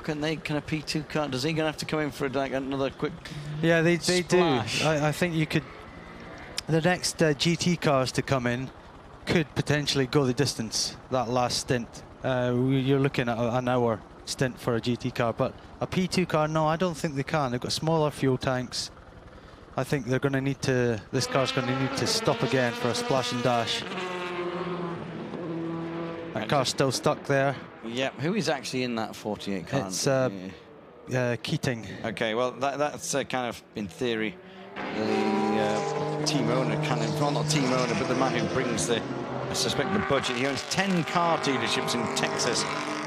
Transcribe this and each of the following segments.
Can a P2 car? Does he gonna have to come in for like another quick? Yeah, they do. I think you could. The next GT cars to come in could potentially go the distance. That last stint, you're looking at an hour stint for a GT car, but a P2 car, no, I don't think they can. They've got smaller fuel tanks. I think they're going to need to. This car's going to need to stop again for a splash and dash. That car's still stuck there. Yeah, who is actually in that 48 car? It's Keating. Okay, well, that's kind of, in theory, the team owner, well, not team owner, but the man who brings I suspect, the budget. He owns 10 car dealerships in Texas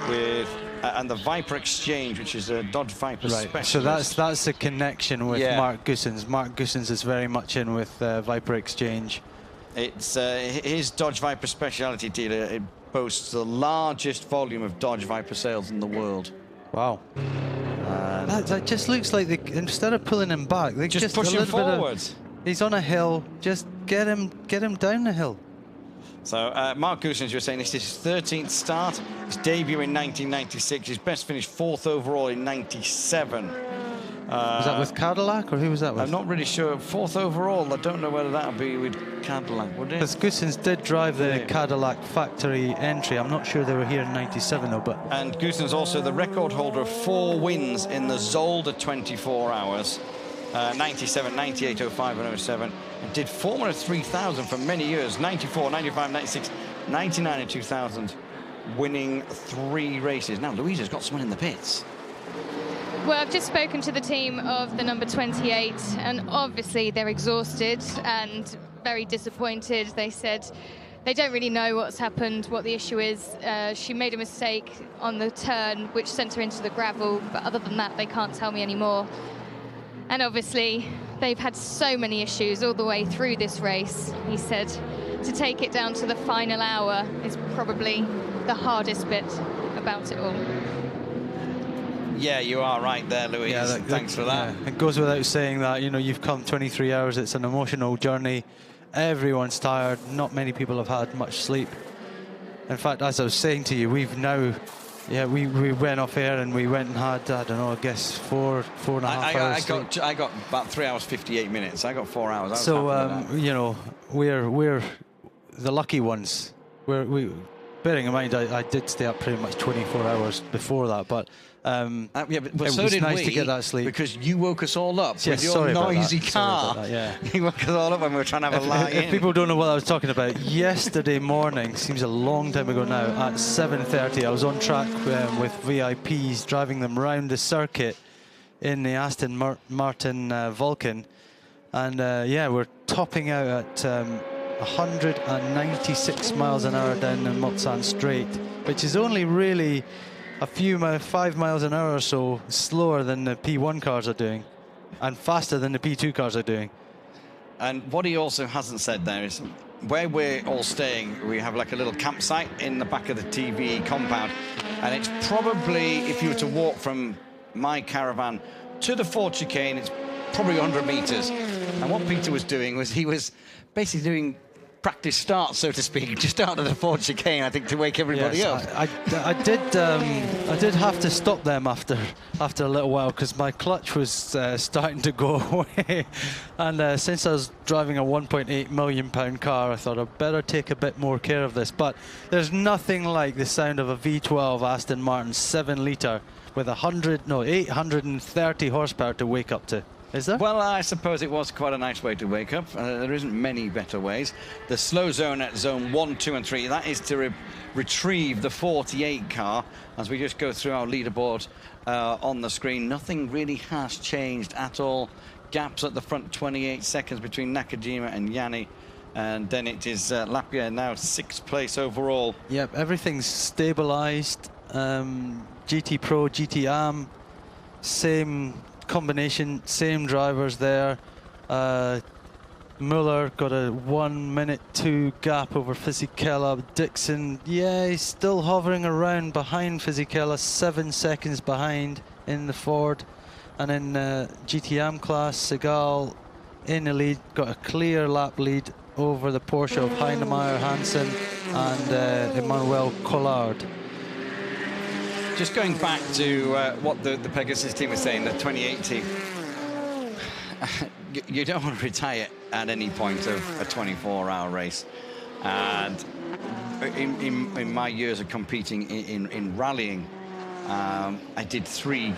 with, and the Viper Exchange, which is a Dodge Viper specialist. So that's a connection with Marc Goossens. Marc Goossens is very much in with Viper Exchange. It's his Dodge Viper specialty dealer. It boasts the largest volume of Dodge Viper sales in the world. Wow. That just looks like instead of pulling him back, they just push him forward. He's on a hill. Just get him down the hill. So Marc Goossens, you're saying this is his 13th start. His debut in 1996. His best finish 4th overall in 97. Was that with Cadillac, or who was that with? I'm not really sure. 4th overall. I don't know whether that would be with Cadillac, would it? Because Goossens did drive the Cadillac factory entry. I'm not sure they were here in 97 though. But and Goossens also the record holder of 4 wins in the Zolder 24 hours. 97, 98, 05 and 07. And did Formula 3000 for many years. 94, 95, 96, 99 and 2000. Winning 3 races. Now Louisa's got someone in the pits. Well, I've just spoken to the team of the number 28, and obviously they're exhausted and very disappointed. They said they don't really know what's happened, what the issue is. She made a mistake on the turn, which sent her into the gravel, but other than that, they can't tell me anymore. And obviously, they've had so many issues all the way through this race. He said to take it down to the final hour is probably the hardest bit about it all. Yeah, you are right there, Louise. Yeah, thanks for that. Yeah. It goes without saying that, you know, you've come 23 hours. It's an emotional journey. Everyone's tired. Not many people have had much sleep. In fact, as I was saying to you, we've now, we went off air and we went and had, I don't know, I guess 4.5 hours sleep. I got about 3 hours 58 minutes. I got 4 hours. So you know, we're the lucky ones. Bearing in mind, I did stay up pretty much 24 hours before that, but but it so was did nice we, to get that sleep. because you woke us all up with your sorry noisy car. Sorry about that, you woke us all up when we were trying to have a lie in. If people don't know what I was talking about, yesterday morning, seems a long time ago now, at 7:30, I was on track with VIPs, driving them round the circuit in the Aston Martin Vulcan, and we're topping out at 196 miles an hour down the Mulsanne Straight, which is only really a few 5 miles an hour or so slower than the P1 cars are doing, and faster than the P2 cars are doing. And what he also hasn't said there is where we're all staying, we have like a little campsite in the back of the TV compound, and it's probably, if you were to walk from my caravan to the Ford chicane, it's probably 100 meters. And what Peter was doing was he was basically doing practice start, so to speak, just out of the Ford chicane, I think, to wake everybody up. I did have to stop them after a little while, because my clutch was starting to go away, and since I was driving a 1.8 million pound car, I thought I'd better take a bit more care of this. But there's nothing like the sound of a V12 Aston Martin 7-litre with 830 horsepower to wake up to. Is there? Well, I suppose it was quite a nice way to wake up. There isn't many better ways. The slow zone at zone 1, 2 and 3, that is to retrieve the 48 car. As we just go through our leaderboard on the screen, nothing really has changed at all. Gaps at the front, 28 seconds between Nakajima and Jani. And then it is Lapierre now 6th place overall. Yep, everything's stabilised. GT Pro, GT Am, same combination, same drivers there. Muller got a 1:02 gap over Fisichella. Dixon, he's still hovering around behind Fisichella, 7 seconds behind in the Ford. And in GTM class, Segal in the lead, got a clear lap lead over the Porsche of Heinemeyer, Hansen and Emmanuel Collard. just going back to what the Pegasus team was saying, the 28 team. You don't want to retire at any point of a 24-hour race. And in my years of competing in rallying, I did 3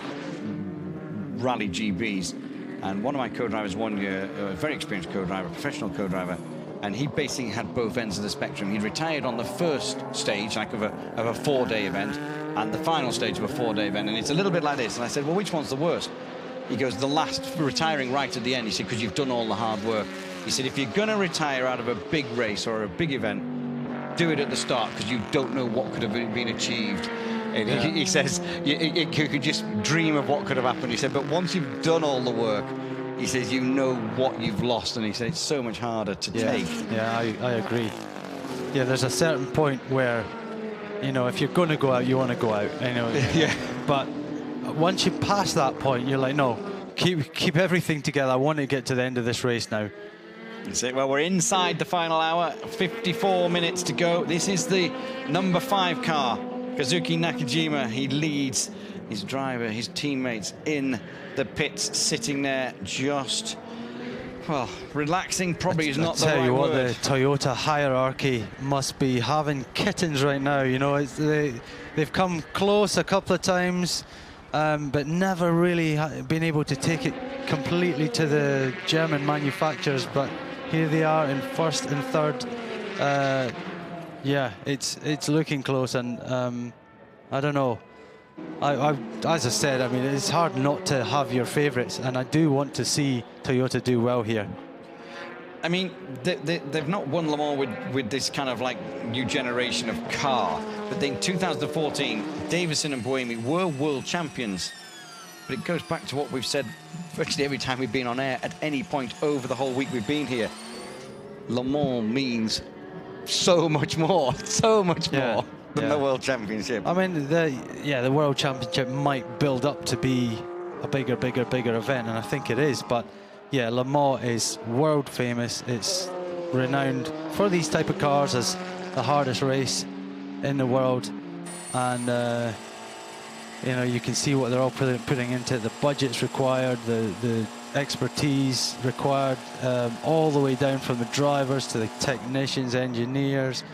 rally GBs. And one of my co-drivers one year, a very experienced co-driver, professional co-driver, and he basically had both ends of the spectrum. He retired on the first stage, like of a 4-day event, and the final stage of a 4-day event. And it's a little bit like this. And I said, well, which one's the worst? He goes, the last, retiring right at the end. He said, because you've done all the hard work. He said, if you're going to retire out of a big race or a big event, do it at the start, because you don't know what could have been achieved. And he says, you could just dream of what could have happened. He said, but once you've done all the work, he says, you know what you've lost. And he said, it's so much harder to take. Yeah, I agree. Yeah, there's a certain point where, you know, if you're going to go out, you want to go out. You know. Yeah. But once you pass that point, you're like, no, keep everything together. I want to get to the end of this race now. That's it. Well, we're inside the final hour, 54 minutes to go. This is the number 5 car. Kazuki Nakajima, he leads his driver, his teammates in the pits, sitting there just, well, relaxing probably is not the right word. I tell you what, the Toyota hierarchy must be having kittens right now. You know, they've come close a couple of times, but never really been able to take it completely to the German manufacturers. But here they are in first and third. Yeah, it's looking close, and I don't know. As I said, I mean, it's hard not to have your favourites, and I do want to see Toyota do well here. I mean, they've not won Le Mans with this kind of like new generation of car, but in 2014, Davison and Buemi were world champions. But it goes back to what we've said virtually every time we've been on air at any point over the whole week we've been here. Le Mans means so much more than the World Championship. I mean, the World Championship might build up to be a bigger event, and I think it is. But yeah, Le Mans is world famous. It's renowned for these type of cars as the hardest race in the world, and you know, you can see what they're all putting into it. The budgets required, the expertise required, all the way down from the drivers to the technicians, engineers,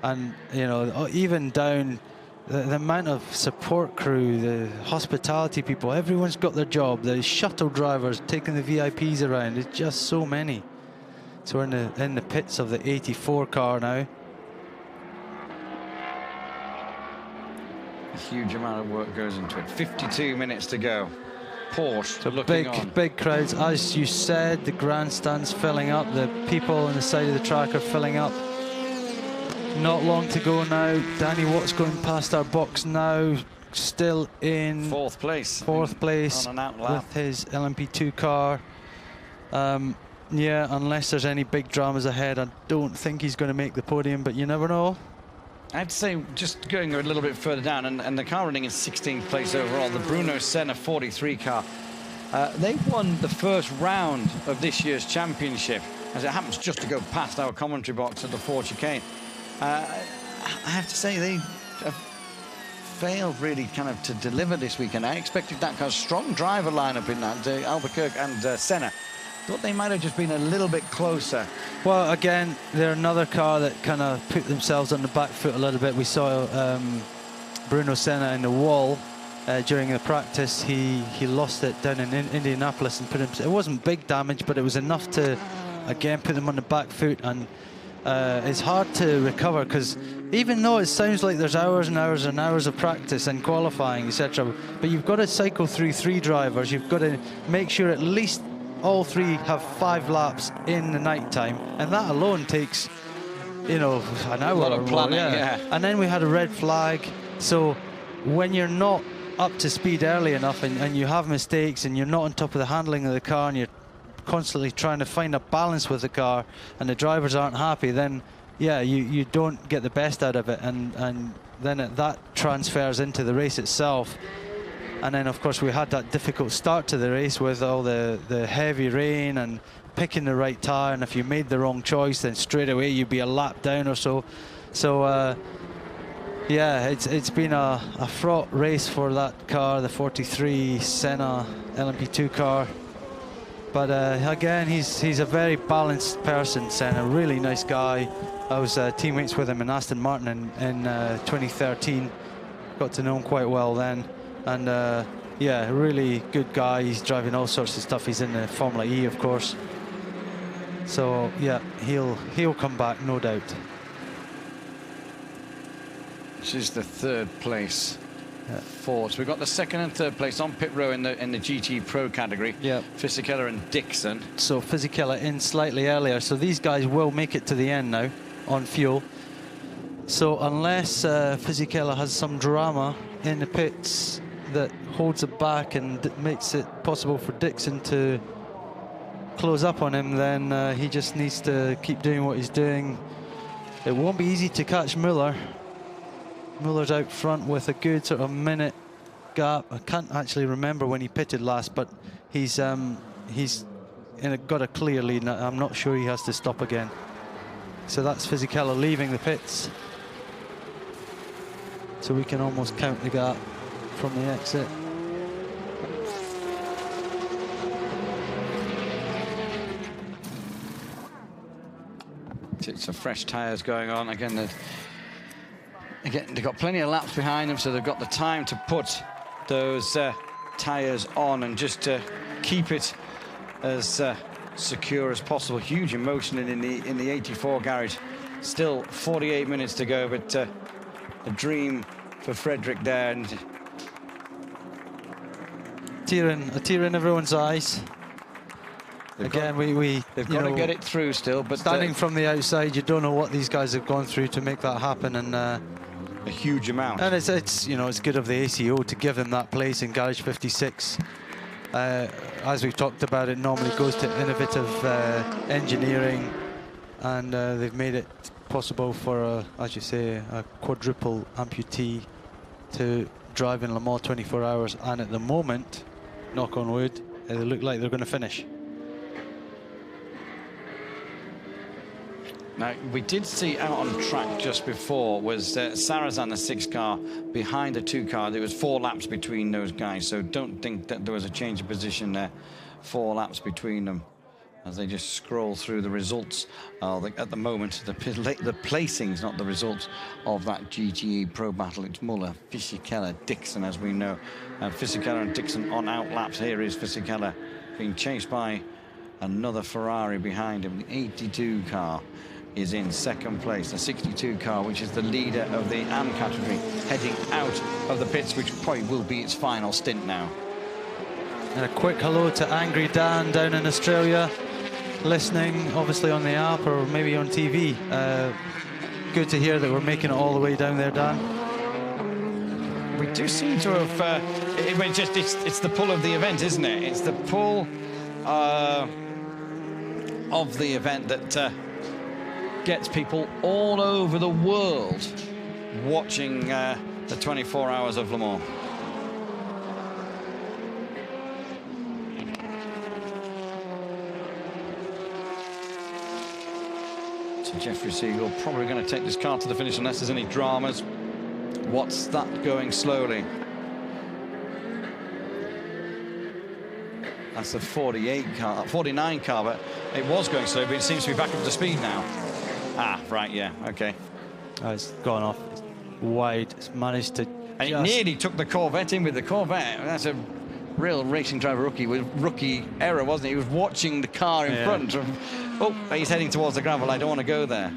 and you know, even down the amount of support crew, the hospitality people. Everyone's got their job. The shuttle drivers taking the VIPs around. It's just so many. So we're in the pits of the 84 car now. A huge amount of work goes into it. 52 minutes to go. Porsche so looking on. Big crowds, as you said. The grandstand's filling up. The people on the side of the track are filling up. Not long to go now. Danny Watt's going past our box now. Still in fourth place on an outlap with his LMP2 car. Yeah, unless there's any big dramas ahead, I don't think he's going to make the podium, but you never know. I have to say, just going a little bit further down, and the car running in 16th place overall, the Bruno Senna 43 car. They won the first round of this year's championship, as it happens just to go past our commentary box at the Ford chicane. I have to say, they have failed really kind of to deliver this weekend. I expected that car's strong driver lineup in that, Albuquerque and Senna. Thought they might have just been a little bit closer. Well, again, they're another car that kind of put themselves on the back foot a little bit. We saw Bruno Senna in the wall during the practice. He lost it down in Indianapolis and put him. It wasn't big damage, but it was enough to again put him on the back foot. And it's hard to recover, because even though it sounds like there's hours and hours and hours of practice and qualifying, etc., but you've got to cycle through 3 drivers. You've got to make sure at least all 3 have 5 laps in the night time, and that alone takes, you know, an hour. A lot of planning, yeah. And then we had a red flag, so when you're not up to speed early enough and you have mistakes and you're not on top of the handling of the car and you're constantly trying to find a balance with the car and the drivers aren't happy, then yeah, you don't get the best out of it, and then that transfers into the race itself. And then, of course, we had that difficult start to the race with all the heavy rain and picking the right tyre. And if you made the wrong choice, then straight away you'd be a lap down or so. So, Yeah, it's been a fraught race for that car, the 43 Senna LMP2 car. But again, he's a very balanced person, Senna, really nice guy. I was teammates with him in Aston Martin in 2013. Got to know him quite well then. And yeah, really good guy. He's driving all sorts of stuff. He's in the Formula E, of course. So yeah, he'll come back, no doubt. This is the third place for. So we've got the second and third place on pit row in the GT Pro category. Yeah, Fisichella and Dixon. So Fisichella in slightly earlier. So these guys will make it to the end now on fuel. So unless Fisichella has some drama in the pits that holds it back and makes it possible for Dixon to close up on him, then he just needs to keep doing what he's doing. It won't be easy to catch Muller. Muller's out front with a good sort of minute gap. I can't actually remember when he pitted last, but he's got a clear lead. I'm not sure he has to stop again. So that's Fisichella leaving the pits. So we can almost count the gap from the exit. It's a fresh tyres going on again. They've got plenty of laps behind them, so they've got the time to put those tyres on and just keep it as secure as possible. Huge emotion in the 84 garage. Still 48 minutes to go, but a dream for Frederick there. And a tear in everyone's eyes. They've got to get it through still, but standing from the outside, you don't know what these guys have gone through to make that happen, and a huge amount. And it's good of the ACO to give them that place in garage 56. As we've talked about, it normally goes to innovative engineering, and they've made it possible for, as you say, a quadruple amputee to drive in Le Mans 24 hours. And at the moment, knock on wood, they look like they're going to finish. Now, we did see out on track just before was Sarrazin, the 6 car, behind the 2 car. There was 4 laps between those guys, so don't think that there was a change of position there. 4 laps between them as they just scroll through the results. At the moment, the placings, not the results, of that GTE Pro battle. It's Muller, Fisichella, Dixon, as we know. Fisichella and Dixon on out laps. Here is Fisichella being chased by another Ferrari behind him. The 82 car is in second place. The 62 car, which is the leader of the AM category, heading out of the pits, which probably will be its final stint now. And a quick hello to Angry Dan down in Australia, listening obviously on the app or maybe on TV. Good to hear that we're making it all the way down there, Dan. We do seem to have it's the pull of the event, isn't it? It's the pull of the event that gets people all over the world watching the 24 hours of Le Mans. So Jeffrey Siegel probably going to take this car to the finish unless there's any dramas. What's that going slowly? That's the 49 car, but it was going slow, but it seems to be back up to speed now. Ah, right, yeah, okay. It's gone off. It's wide. It's managed to. And it nearly took the Corvette in with the Corvette. That's a real racing driver rookie error, wasn't it? He was watching the car in front. Oh, he's heading towards the gravel. I don't want to go there.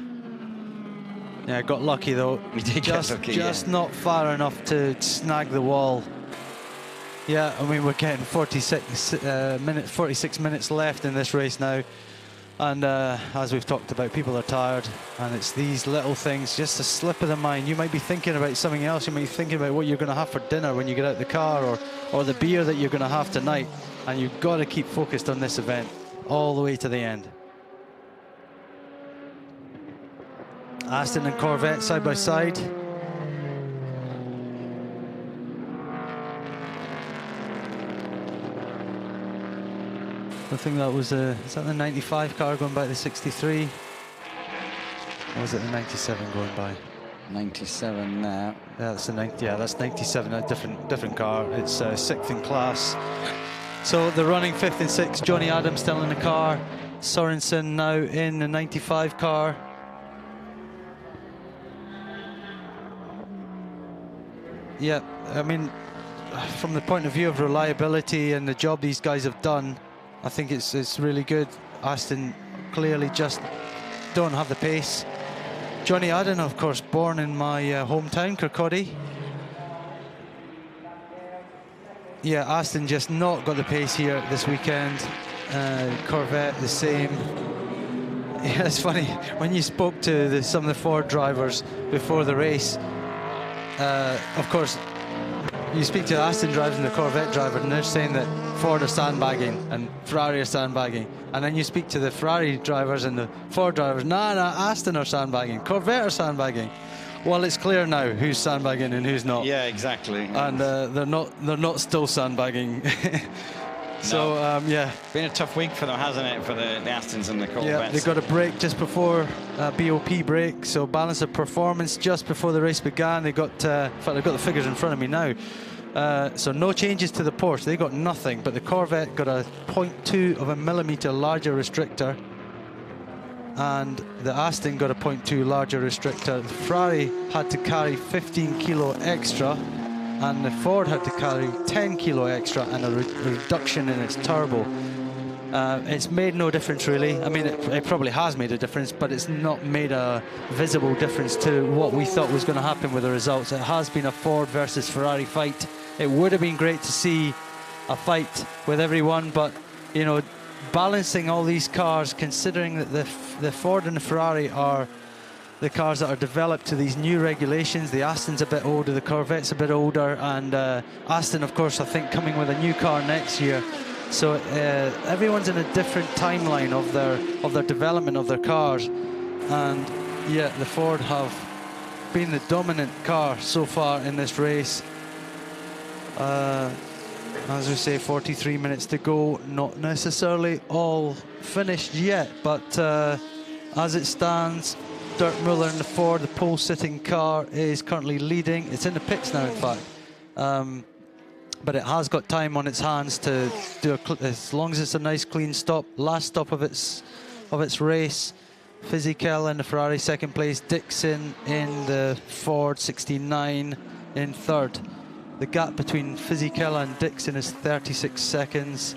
Yeah, got lucky though. He did get lucky, just not far enough to snag the wall. Yeah, I mean, we're getting 46 minutes left in this race now. And as we've talked about, people are tired, and it's these little things, just a slip of the mind. You might be thinking about something else. You might be thinking about what you're going to have for dinner when you get out of the car, or the beer that you're going to have tonight. And you've got to keep focused on this event all the way to the end. Aston and Corvette side by side. I think that was is that the 95 car going by the 63? Or was it the 97 going by? 97 now. Yeah, that's 97. A different car. It's 6th in class. So they're running 5th and 6th. Johnny Adams still in the car. Sorensen now in the 95 car. Yeah, I mean, from the point of view of reliability and the job these guys have done, I think it's really good. Aston clearly just don't have the pace. Johnny Adden, of course, born in my hometown, Kirkcaldy. Yeah, Aston just not got the pace here this weekend. Corvette the same. Yeah, it's funny when you spoke to some of the Ford drivers before the race. Of course, you speak to the Aston drivers and the Corvette driver, and they're saying that Ford are sandbagging and Ferrari are sandbagging. And then you speak to the Ferrari drivers and the Ford drivers. Nah, Aston are sandbagging. Corvette are sandbagging. Well, it's clear now who's sandbagging and who's not. Yeah, exactly. And they're not still sandbagging. So yeah, been a tough week for them, hasn't it, for the Astons and the Corvettes? Yeah, they got a break just before BOP break, so balance of performance just before the race began. They got, in fact, I've got the figures in front of me now. So no changes to the Porsche. They got nothing, but the Corvette got a 0.2 of a millimeter larger restrictor, and the Aston got a 0.2 larger restrictor. The Ferrari had to carry 15 kilo extra, and the Ford had to carry 10 kilo extra and a reduction in its turbo. It's made no difference really. I mean, it probably has made a difference, but it's not made a visible difference to what we thought was going to happen with the results. It has been a Ford versus Ferrari fight. It would have been great to see a fight with everyone, but you know, balancing all these cars, considering that the Ford and the Ferrari are the cars that are developed to these new regulations. The Aston's a bit older, the Corvette's a bit older, and Aston, of course, I think coming with a new car next year. So everyone's in a different timeline of their development of their cars, and yeah, the Ford have been the dominant car so far in this race. As we say, 43 minutes to go, not necessarily all finished yet, but as it stands, Dirk Muller in the Ford, the pole-sitting car, is currently leading. It's in the pits now, in fact. But it has got time on its hands to do as long as it's a nice clean stop. Last stop of its race. Fisichella in the Ferrari, second place. Dixon in the Ford, 69 in third. The gap between Fisichella and Dixon is 36 seconds.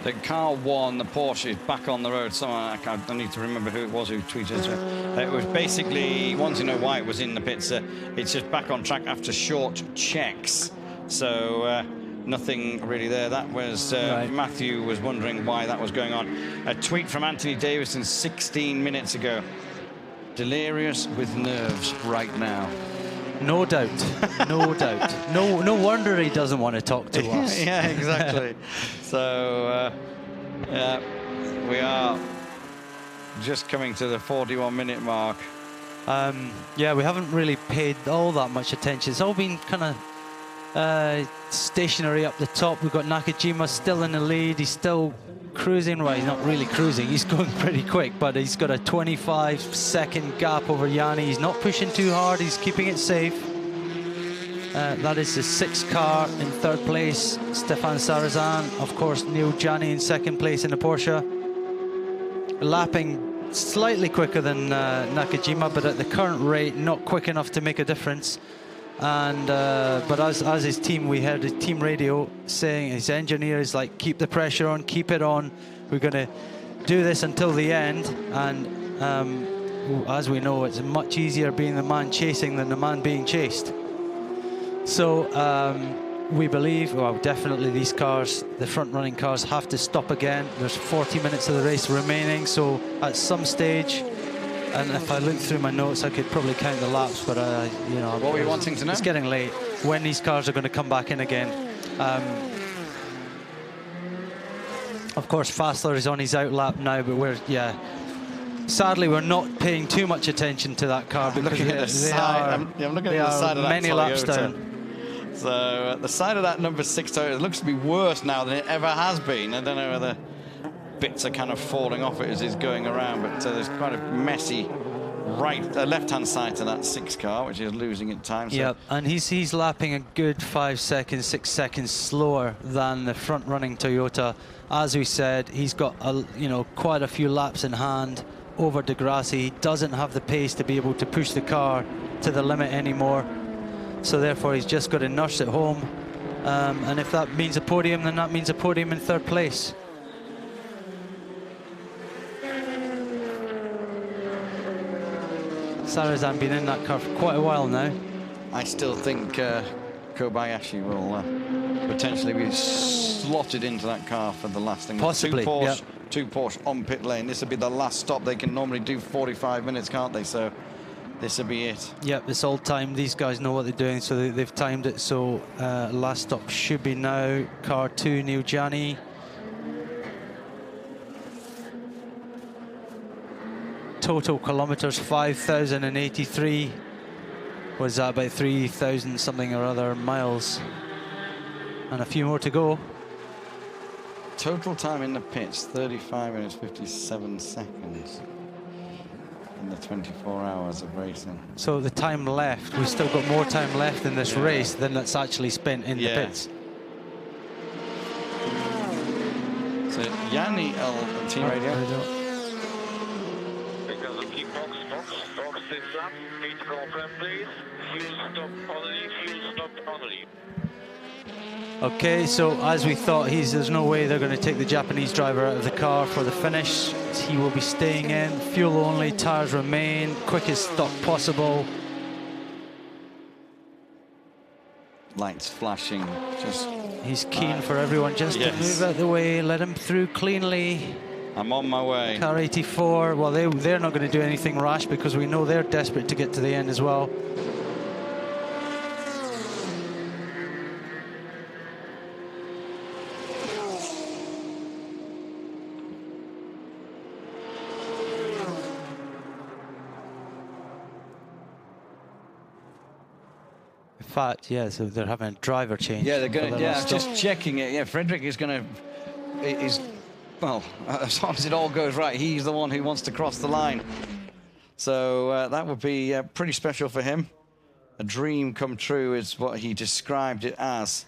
The car won, the Porsche is back on the road. Someone, I need to remember who it was who tweeted it. It was basically, want to know why it was in the pits. It's just back on track after short checks. So nothing really there. That was, right. Matthew was wondering why that was going on. A tweet from Anthony Davison 16 minutes ago. Delirious with nerves right now. No doubt, no doubt. No wonder he doesn't want to talk to us. Yeah, exactly. So, we are just coming to the 41-minute mark. Yeah, we haven't really paid all that much attention. It's all been kind of stationary up the top. We've got Nakajima still in the lead. He's still cruising. Well, he's not really cruising. He's going pretty quick, but he's got a 25-second gap over Jani. He's not pushing too hard. He's keeping it safe. That is the 6th car in third place. Stéphane Sarrazin, of course, Neel Jani in second place in the Porsche. Lapping slightly quicker than Nakajima, but at the current rate, not quick enough to make a difference. And but as his team, we heard his team radio saying, his engineer is like, keep the pressure on, keep it on. We're going to do this until the end. And as we know, it's much easier being the man chasing than the man being chased. So we believe, well, definitely these cars, the front-running cars, have to stop again. There's 40 minutes of the race remaining, so at some stage. And if I look through my notes, I could probably count the laps, but you know, what were you wanting to know? It's getting late. When these cars are going to come back in again? Of course, Fassler is on his out lap now, but sadly, we're not paying too much attention to that car because I'm looking at the side of that many Toyota. laps down. So the side of that number 6 Toyota looks to be worse now than it ever has been. I don't know whether bits are kind of falling off it as it's going around, but there's quite a messy left-hand side to that 6 car, which is losing at times. So. Yep, and he's lapping a good 5 seconds, 6 seconds slower than the front-running Toyota. As we said, he's got quite a few laps in hand over de Grassi. He doesn't have the pace to be able to push the car to the limit anymore, so therefore he's just got to nurse it home. And if that means a podium, then that means a podium in 3rd place. Sarrazin been in that car for quite a while now. I still think Kobayashi will potentially be slotted into that car for the last thing. Possibly, two Porsche on pit lane. This will be the last stop. They can normally do 45 minutes, can't they? So this will be it. Yep, it's all timed. These guys know what they're doing, so they've timed it. So last stop should be now. Car 2, Neel Jani. Total kilometers 5,083. Was that about 3,000 something or other miles? And a few more to go. Total time in the pits 35 minutes 57 seconds in the 24 hours of racing. So the time left, we've still got more time left in this race than that's actually spent in the pits. So Yanni team radio. Okay, so as we thought, there's no way they're going to take the Japanese driver out of the car for the finish. He will be staying in, fuel only, tires remain, quickest stop possible. Lights flashing, just... He's keen for everyone just to move out the way, let him through cleanly. I'm on my way. Car 84, well, they're not going to do anything rash because we know they're desperate to get to the end as well. In fact, yeah, so they're having a driver change. Yeah, they're going to, just checking it. Yeah, Frederick is going to, well, as long as it all goes right, he's the one who wants to cross the line. So that would be pretty special for him. A dream come true is what he described it as.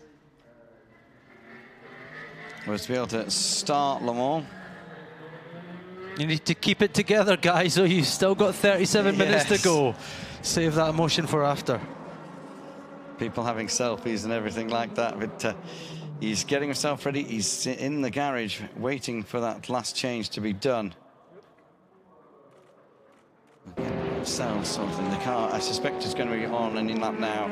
Was to be able to start Le Mans. You need to keep it together, guys, so you've still got 37 minutes to go. Save that emotion for after. People having selfies and everything like that, but he's getting himself ready. He's in the garage waiting for that last change to be done. Sounds something. The car, I suspect, is going to be on and in lap now.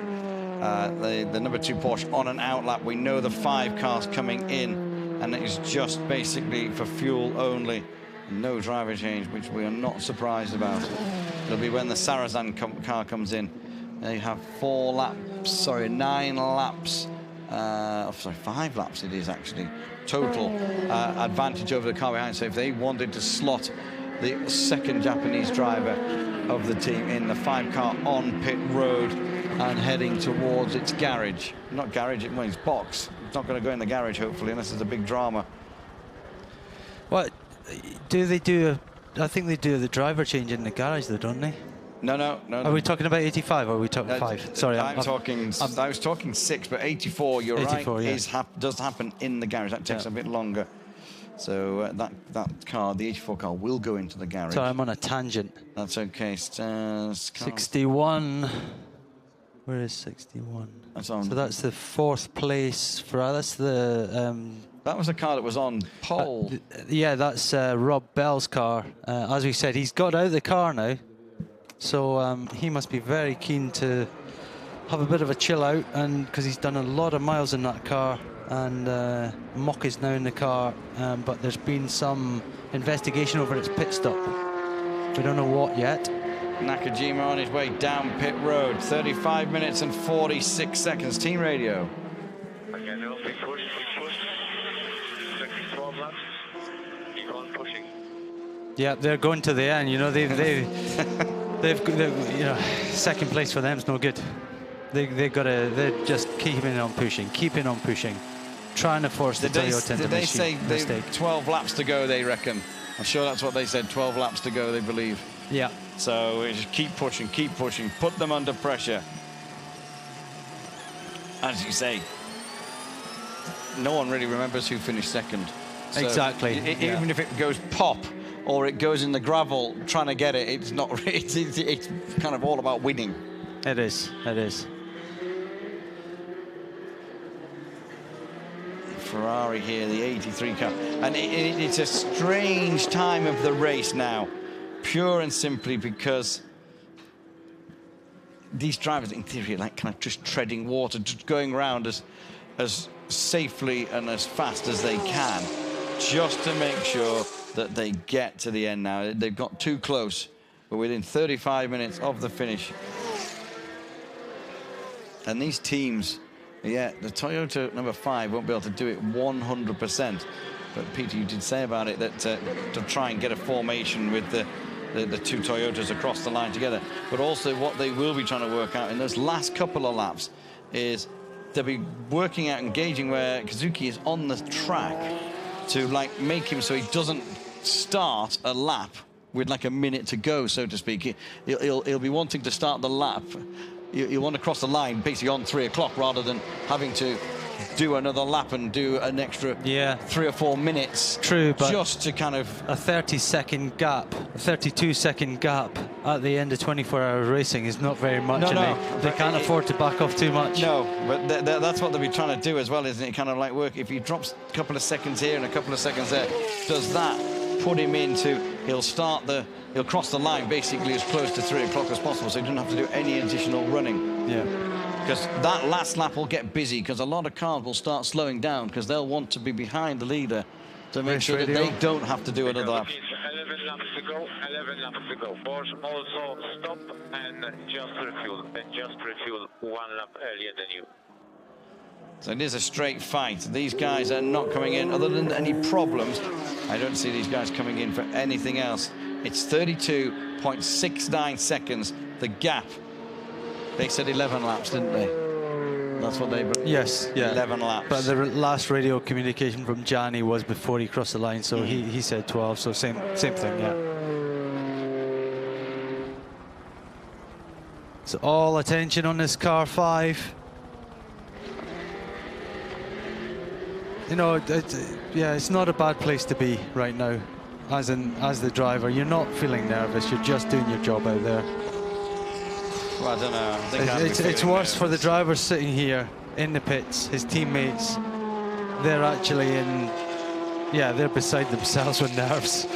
The number 2 Porsche on an out lap. We know the 5 cars coming in, and it is just basically for fuel only. No driver change, which we are not surprised about. It'll be when the Sarrazin car comes in. They have 9 laps. 5 laps it is actually. Total advantage over the car behind. So if they wanted to slot the 2nd Japanese driver of the team in the 5 car on pit road and heading towards its garage. Not garage, well, its box. It's not going to go in the garage, hopefully, unless there's a big drama. What do they do? I think they do the driver change in the garage, though, don't they? No. Are we talking about 85 or are we talking 5? Sorry, I was talking 6, but 84, you're 84, right, yeah. Does happen in the garage. That takes a bit longer. So that car, the 84 car, will go into the garage. Sorry, I'm on a tangent. That's okay. 61. Where is 61? That's on. So that's the 4th place for that's the. That was a car that was on pole. Yeah, that's Rob Bell's car. As we said, he's got out of the car now. So he must be very keen to have a bit of a chill out, and because he's done a lot of miles in that car, and Mock is now in the car, but there's been some investigation over its pit stop. We don't know what yet. Nakajima on his way down pit road, 35 minutes and 46 seconds. Team radio. Okay, no, big push. 12 laps. Keep on pushing. Yeah, they're going to the end. You know, they've you know, 2nd place for them is no good. They're just keeping on pushing, trying to force the Toyota into they say mistake. 12 laps to go, they reckon. I'm sure that's what they said, 12 laps to go, they believe. Yeah. So we just keep pushing, put them under pressure. As you say, no one really remembers who finished second. So exactly. Even if it goes pop or it goes in the gravel, trying to get it, it's not. It's kind of all about winning. It is. It is. Ferrari here, the 83 car, and it's a strange time of the race now, pure and simply because these drivers, in theory, are like kind of just treading water, just going around as safely and as fast as they can, just to make sure that they get to the end now. They've got too close. We're within 35 minutes of the finish. And these teams, yeah, the Toyota number 5 won't be able to do it 100%. But Peter, you did say about it that to try and get a formation with the two Toyotas across the line together. But also what they will be trying to work out in those last couple of laps is they'll be working out, engaging where Kazuki is on the track to like make him so he doesn't start a lap with like a minute to go, so to speak. He'll be wanting to start the lap. You want to cross the line basically on 3 o'clock rather than having to do another lap and do an extra 3 or 4 minutes. True, but just to kind of a 30-second gap, a 32-second gap at the end of 24-hour racing is not very much. They can't afford to back off too much. No, but that's what they'll be trying to do as well, isn't it? Kind of like work. If he drops a couple of seconds here and a couple of seconds there, does that put him into? He'll cross the line basically as close to 3 o'clock as possible, so he doesn't have to do any additional running. Yeah. Because that last lap will get busy, because a lot of cars will start slowing down because they'll want to be behind the leader to make sure that they don't have to do another lap. 11 laps to go, 11 laps to go. Porsche also stop and just refuel 1 lap earlier than you. So it is a straight fight. These guys are not coming in other than any problems. I don't see these guys coming in for anything else. It's 32.69 seconds, the gap. They said 11 laps, didn't they? That's what they... Yes, yeah. 11 laps. But the last radio communication from Jani was before he crossed the line, so he said 12, so same thing, yeah. So all attention on this car 5. You know, it's not a bad place to be right now. As the driver, you're not feeling nervous. You're just doing your job out there. Well, I don't know. I think it's worse for the drivers sitting here in the pits. His teammates, they're actually they're beside themselves with nerves.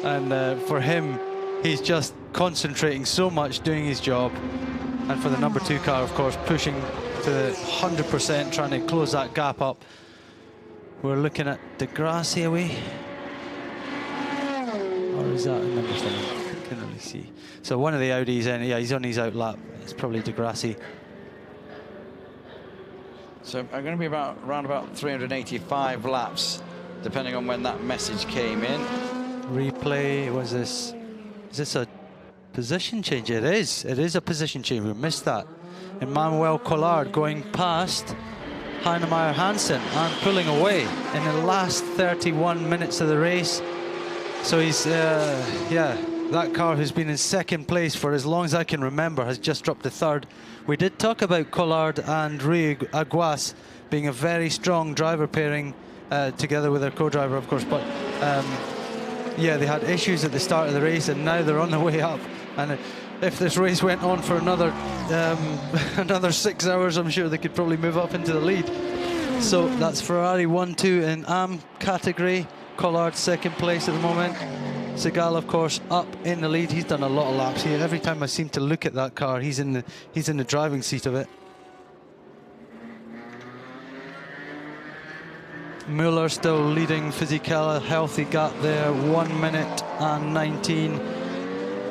And for him, he's just concentrating so much, doing his job. And for the number 2 car, of course, pushing to the 100%, trying to close that gap up. We're looking at the Grassi away. Or is that a number 7? Can't really see. So one of the Audis, and he's on his out lap. It's probably de Grassi. So I'm going to be around about 385 laps, depending on when that message came in. Replay, was this? Is this a position change? It is. It is a position change. We missed that. Emmanuel Collard going past Heinemeyer Hansen and pulling away in the last 31 minutes of the race. So he's, that car who's been in 2nd place for as long as I can remember has just dropped to 3rd. We did talk about Collard and Rui Aguas being a very strong driver pairing together with their co-driver, of course. But they had issues at the start of the race, and now they're on the way up. And if this race went on for another 6 hours, I'm sure they could probably move up into the lead. So that's Ferrari 1-2 in AM category. Collard 2nd place at the moment. Segal, of course, up in the lead. He's done a lot of laps here. Every time I seem to look at that car, he's in the driving seat of it. Muller still leading. Fisichella, healthy gap there. 1 minute and 19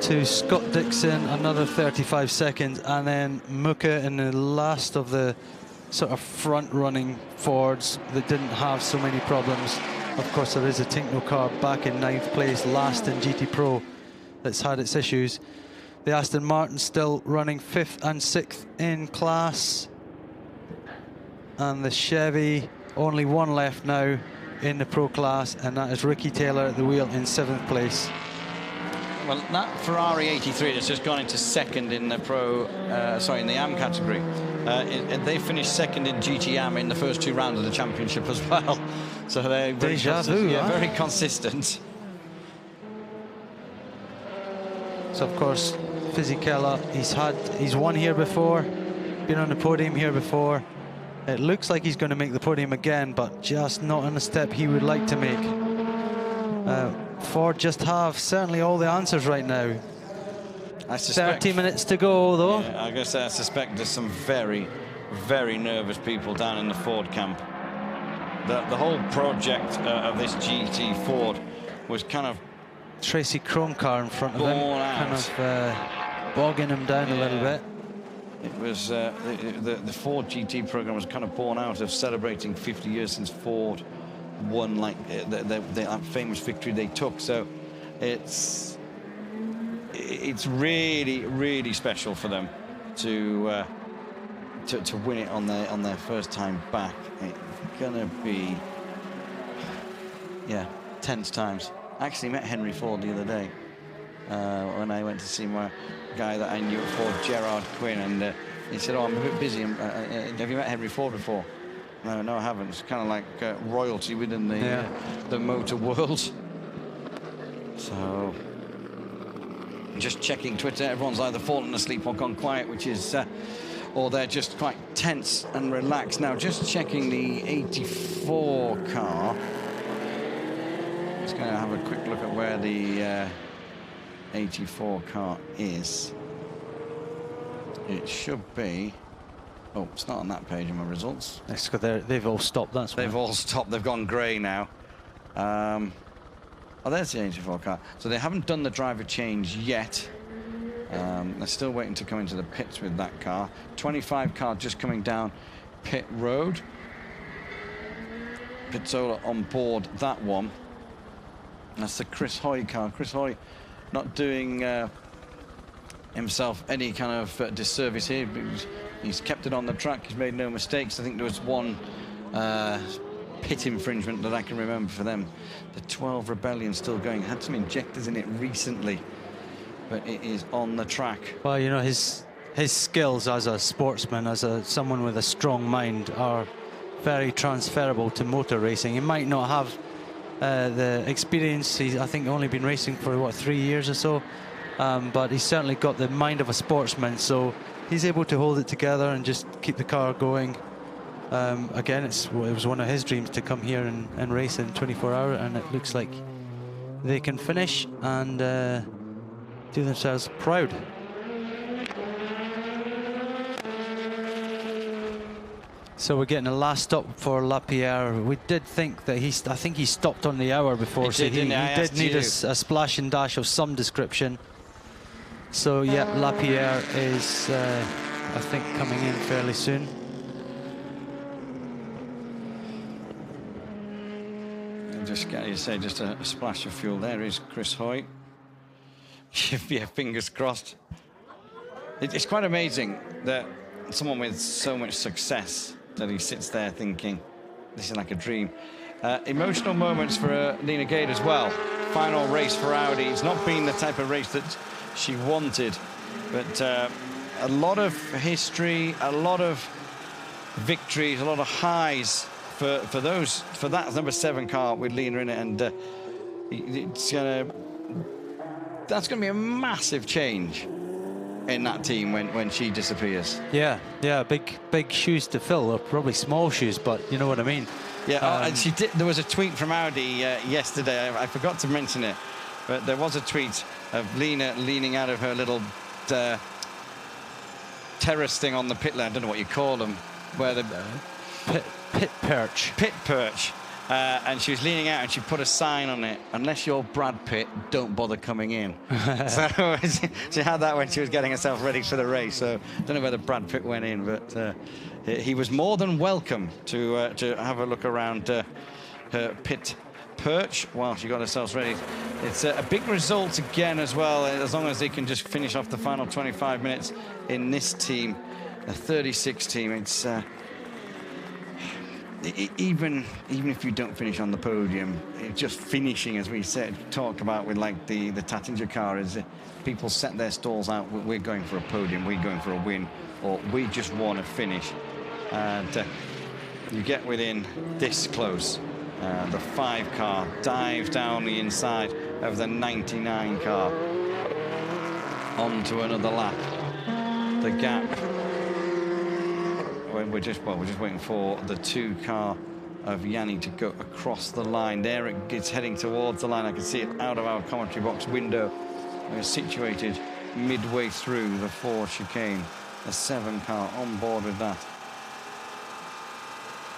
to Scott Dixon. Another 35 seconds. And then Muka in the last of the sort of front-running Fords that didn't have so many problems. Of course, there is a Tinkno car back in 9th place, last in GT Pro, that's had its issues. The Aston Martin still running 5th and 6th in class. And the Chevy, only one left now in the Pro class, and that is Ricky Taylor at the wheel in 7th place. Well, that Ferrari 83 that's just gone into second in the in the AM category. They finished second in GT AM in the first 2 rounds of the championship as well. So they're very consistent. Yeah, very consistent. So of course, Fisichella, he's won here before, been on the podium here before. It looks like he's going to make the podium again, but just not on the step he would like to make. Ford just have certainly all the answers right now. I suspect 30 minutes to go, though. Yeah, I guess I suspect there's some very, very nervous people down in the Ford camp. The whole project of this GT Ford was kind of Tracy Krone car in front of him, kind of bogging him down a little bit. It was the Ford GT program was kind of born out of celebrating 50 years since Ford won, like that famous victory they took. So it's really, really special for them to win it on their first time back. It's gonna be, yeah, tense times. I actually met Henry Ford the other day when I went to see my guy that I knew at Ford, Gerard Quinn, and he said, "Oh, I'm a bit busy. Have you met Henry Ford before?" No, I haven't. It's kind of like royalty within the motor world. So, just checking Twitter, everyone's either fallen asleep or gone quiet, which is, or they're just quite tense and relaxed. Now, just checking the 84 car. Just going to have a quick look at where the 84 car is. It should be. Oh, it's not on that page in my results. They've all stopped. That's why. They've all stopped. They've gone grey now. Oh, there's the 84 car. So they haven't done the driver change yet. They're still waiting to come into the pits with that car. 25 car just coming down pit road. Pizzola on board that one. That's the Chris Hoy car. Chris Hoy not doing himself any kind of disservice here. He's kept it on the track. He's made no mistakes. I think there was one pit infringement that I can remember for them. The 12 Rebellion still going. Had some injectors in it recently, but it is on the track. Well, you know, his skills as a sportsman, as someone with a strong mind, are very transferable to motor racing. He might not have the experience. He's, I think, only been racing for what, 3 years or so, but he's certainly got the mind of a sportsman. So he's able to hold it together and just keep the car going. Again, it was one of his dreams to come here and race in 24 hours, and it looks like they can finish and do themselves proud. So we're getting a last stop for Lapierre. We did think that I think he stopped on the hour before, so he did need a splash and dash of some description. So yeah, Lapierre is, I think, coming in fairly soon. Just got to say, just a splash of fuel. There is Chris Hoy. Yeah, fingers crossed. It's quite amazing that someone with so much success, that he sits there thinking, this is like a dream. Emotional moments for Nina Gade as well. Final race for Audi. It's not been the type of race that she wanted, but a lot of history, a lot of victories, a lot of highs for that number 7 car with Lena in it, and that's gonna be a massive change in that team when she disappears. Yeah, big shoes to fill, or probably small shoes, but you know what I mean. Yeah, and she did. There was a tweet from Audi yesterday. I forgot to mention it, but there was a tweet of Lena leaning out of her little terrace thing on the pit lane. I don't know what you call them, where the pit perch. Pit perch. And she was leaning out and she put a sign on it: unless you're Brad Pitt, don't bother coming in. So she had that when she was getting herself ready for the race. So I don't know whether Brad Pitt went in, but he was more than welcome to have a look around her pit perch while she got herself ready. It's a big result again as well, as long as they can just finish off the final 25 minutes in this team, the 36 team. It's even if you don't finish on the podium, just finishing, as we talked about with like the Tattinger car, is people set their stalls out. We're going for a podium, we're going for a win, or we just want to finish. And you get within this close. The 5 car dives down the inside of the 99 car onto another lap. The gap. We're just waiting for the 2 car of Jani to go across the line. There it's heading towards the line. I can see it out of our commentary box window. We're situated midway through the 4 chicane. The 7 car on board with that.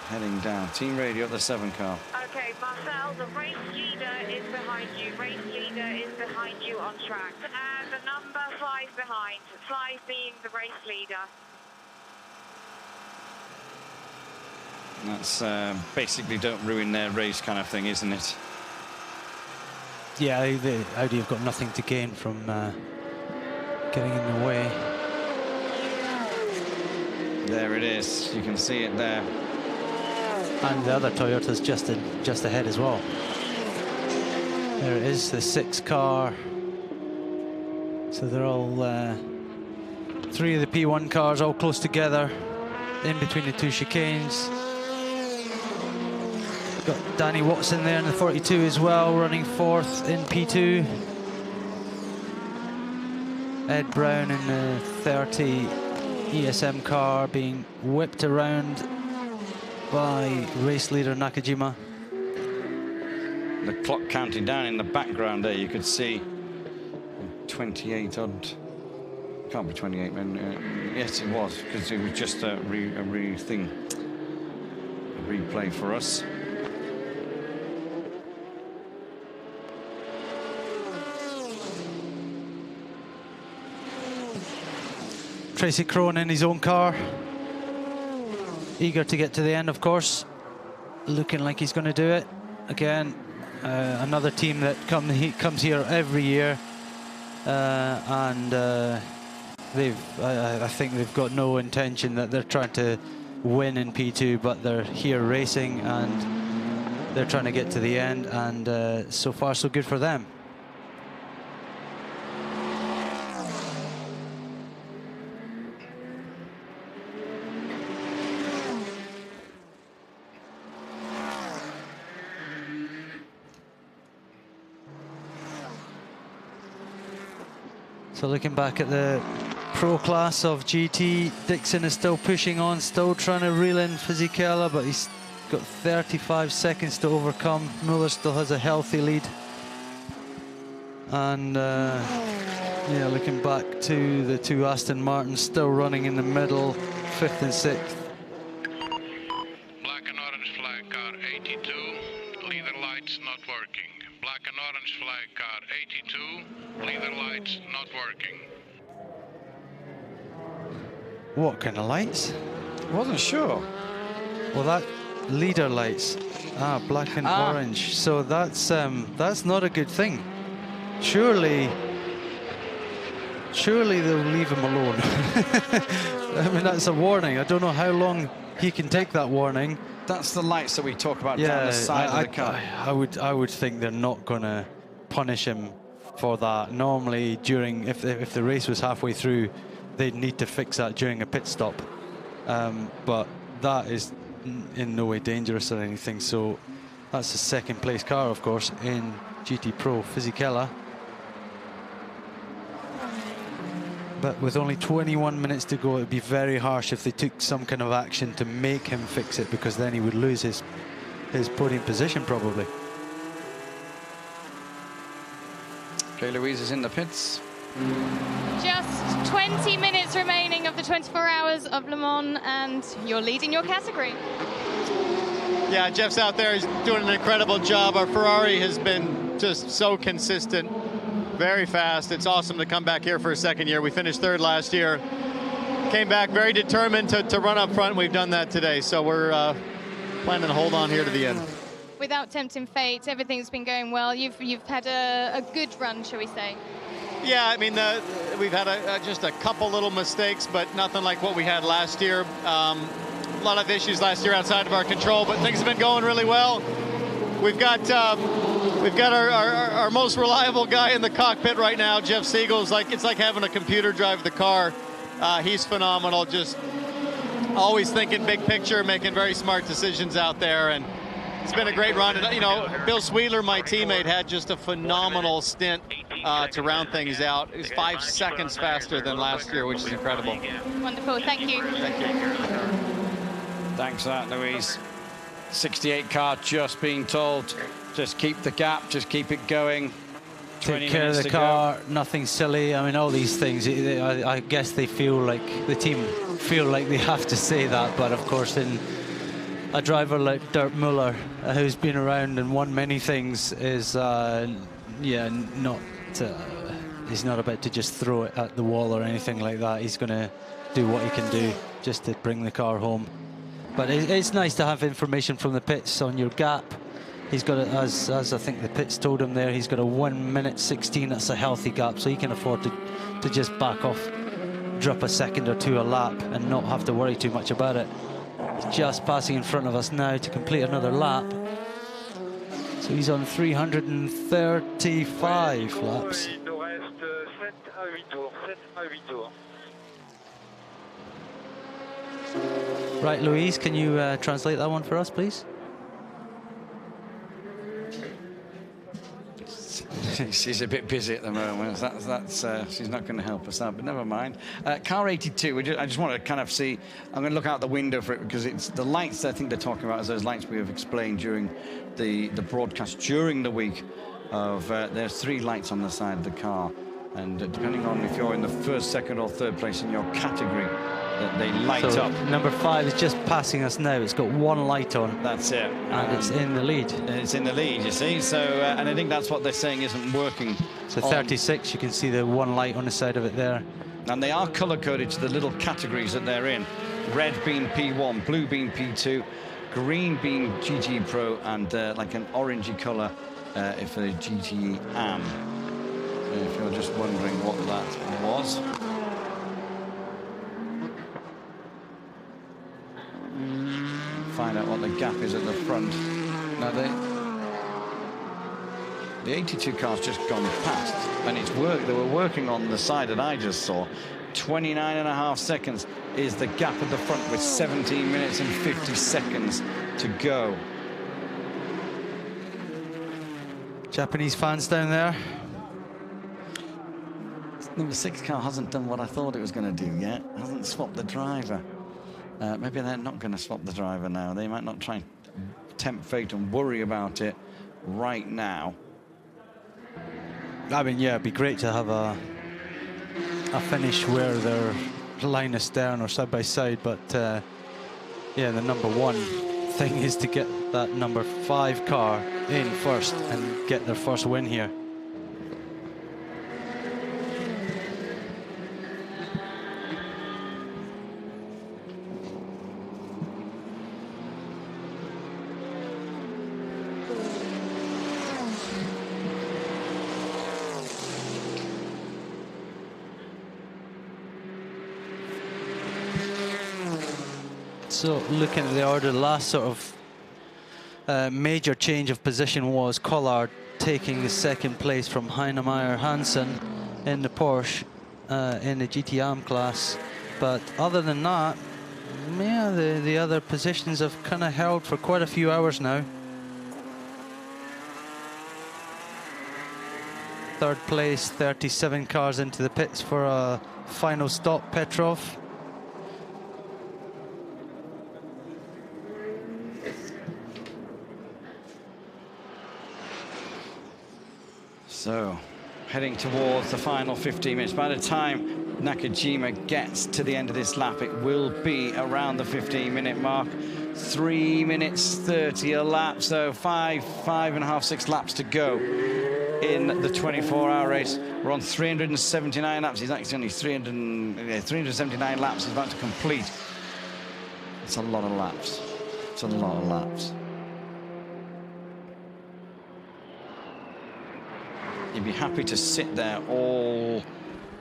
Heading down. Team radio at the 7 car. Okay, Marcel, the race leader is behind you. Race leader is behind you on track. And the number 5 behind. 5 being the race leader. That's basically don't ruin their race kind of thing, isn't it? Yeah, the Audi have got nothing to gain from getting in the way. There it is. You can see it there. And the other Toyota's just ahead as well. There it is, the 6 car. So they're all 3 of the P1 cars all close together in between the 2 chicanes. Got Danny Watson there in the 42 as well, running 4th in P2. Ed Brown in the 30 ESM car being whipped around by race leader Nakajima. The clock counting down in the background there, you could see 28 odd. Can't be 28, man. Yes, it was, because it was just a replay for us. Tracy Crone in his own car, eager to get to the end, of course, looking like he's going to do it again. Another team that comes here every year, and I think they've got no intention that they're trying to win in P2, but they're here racing and they're trying to get to the end, and so far so good for them. So looking back at the pro class of GT, Dixon is still pushing on, still trying to reel in Fisichella, but he's got 35 seconds to overcome. Muller still has a healthy lead. And yeah, looking back to the 2 Aston Martins still running in the middle, 5th and 6th. Black and orange flag car 82, leader lights not working. Black and orange flag car 82, leader lights not working. What kind of lights? Wasn't sure. Well, that leader lights. Black and orange. So that's not a good thing. Surely they'll leave him alone. I mean, that's a warning. I don't know how long he can take that warning. That's the lights that we talk about down the side of the car. I would think they're not going to punish him for that. Normally, if the race was halfway through, they'd need to fix that during a pit stop. But that is in no way dangerous or anything. So that's the 2nd place car, of course, in GT Pro, Fisichella. But with only 21 minutes to go, it'd be very harsh if they took some kind of action to make him fix it, because then he would lose his podium position probably. Okay, Louise is in the pits. Just 20 minutes remaining of the 24 hours of Le Mans, and you're leading your category. Yeah, Jeff's out there. He's doing an incredible job. Our Ferrari has been just so consistent, very fast. It's awesome to come back here for a 2nd year. We finished 3rd last year. Came back very determined to run up front. We've done that today, so we're planning to hold on here to the end. Without tempting fate, everything's been going well. You've had a good run, shall we say? Yeah, I mean, we've had just a couple little mistakes, but nothing like what we had last year. lot of issues last year outside of our control, but things have been going really well. We've got our most reliable guy in the cockpit right now, Jeff Siegel's it's like having a computer drive the car. He's phenomenal, just always thinking big picture, making very smart decisions out there, and it's been a great run. And, you know, Bill Sweetler, my teammate, had just a phenomenal stint to round things out. It was 5 seconds faster than last year, which is incredible. Wonderful, thank you. Thank you. Thanks for that, Louise. 68 car just being told, just keep the gap, just keep it going. Take care of the car, nothing silly. I mean, all these things, I guess they feel like, the team feel like they have to say that, but of course in a driver like Dirk Muller, who's been around and won many things, is he's not about to just throw it at the wall or anything like that. He's going to do what he can do just to bring the car home. But it's nice to have information from the pits on your gap. He's got, as I think the pits told him there, he's got a 1:16. That's a healthy gap, so he can afford to just back off, drop a second or two a lap and not have to worry too much about it. He's just passing in front of us now to complete another lap. So he's on 335 laps. Right, Louise, can you translate that one for us, please? She's a bit busy at the moment. She's not going to help us out, but never mind. Car 82, I just want to kind of see, I'm going to look out the window for it because it's the lights I think they're talking about as those lights we have explained during the broadcast during the week of, there's 3 lights on the side of the car. And depending on if you're in the first, second or third place in your category, they light up. Number 5 is just passing us now. It's got 1 light on. That's it. And it's in the lead. It's in the lead, you see. So, and I think that's what they're saying isn't working. So 36, you can see the 1 light on the side of it there. And they are color-coded to the little categories that they're in. Red being P1, blue being P2, green being GT Pro, and like an orangey color if a GT Am. If you're just wondering what that was. Find out what the gap is at the front. Now the 82 car's just gone past, and it's work. They were working on the side that I just saw. 29.5 seconds is the gap at the front with 17 minutes and 50 seconds to go. Japanese fans down there. Number 6 car hasn't done what I thought it was going to do yet. Hasn't swapped the driver. Maybe they're not going to swap the driver now. They might not try and tempt fate and worry about it right now. I mean, yeah, it'd be great to have a finish where they're line astern or side by side, but yeah, the number 1 thing is to get that number 5 car in first and get their first win here. So looking at the order, the last sort of major change of position was Collard taking the 2nd place from Heinemeyer Hansen in the Porsche in the GT Am class. But other than that, yeah, the other positions have kind of held for quite a few hours now. 3rd place, 37 cars into the pits for a final stop, Petrov. So, heading towards the final 15 minutes. By the time Nakajima gets to the end of this lap, it will be around the 15-minute mark. 3 minutes 30 a lap, so 5.5, 6 laps to go in the 24-hour race. We're on 379 laps. He's actually only 379 laps he's about to complete. It's a lot of laps. It's a lot of laps. You'd be happy to sit there all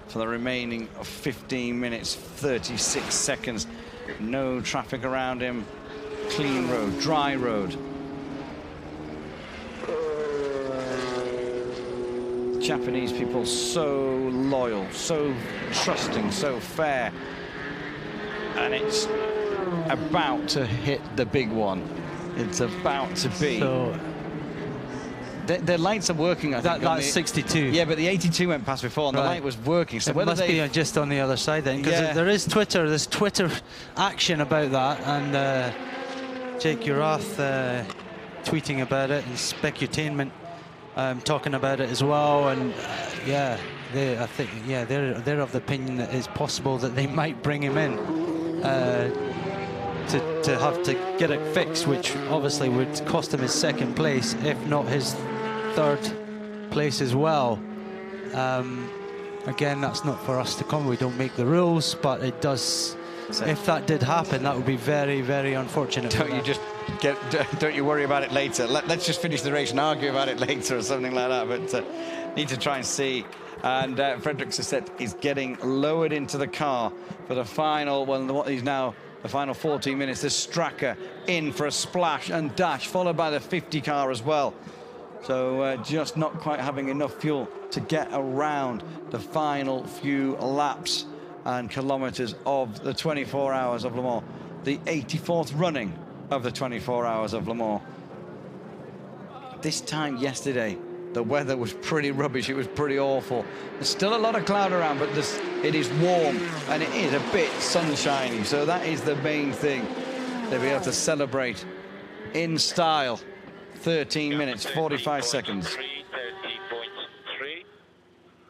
for the remaining of 15 minutes, 36 seconds. No traffic around him. Clean road, dry road. Japanese people so loyal, so trusting, so fair. And it's about to hit the big one. It's about to be. So their lights are working, I think. That's 62. Yeah, but the 82 went past before, and the light was working. So it whether must be just on the other side then, because there's Twitter action about that, and Jake Urath tweeting about it, and Specutainment talking about it as well, and I think they're of the opinion that it's possible that they might bring him in to have to get it fixed, which obviously would cost him his second place, if not his third place as well. Again, that's not for us to comment. We don't make the rules, but it does. If that did happen, that would be very, very unfortunate. Don't you worry about it later. Let's just finish the race and argue about it later or something like that. But need to try and see. And Frederick Sisset is getting lowered into the car for the final. Well, what is now the final 14 minutes. There's Straka in for a splash and dash, followed by the 50 car as well. So just not quite having enough fuel to get around the final few laps and kilometers of the 24 hours of Le Mans, the 84th running of the 24 hours of Le Mans. This time yesterday, the weather was pretty rubbish. It was pretty awful. There's still a lot of cloud around, but it is warm and it is a bit sunshiny. So that is the main thing. They'll be able to celebrate in style. 13 minutes, 45 seconds. 30.3.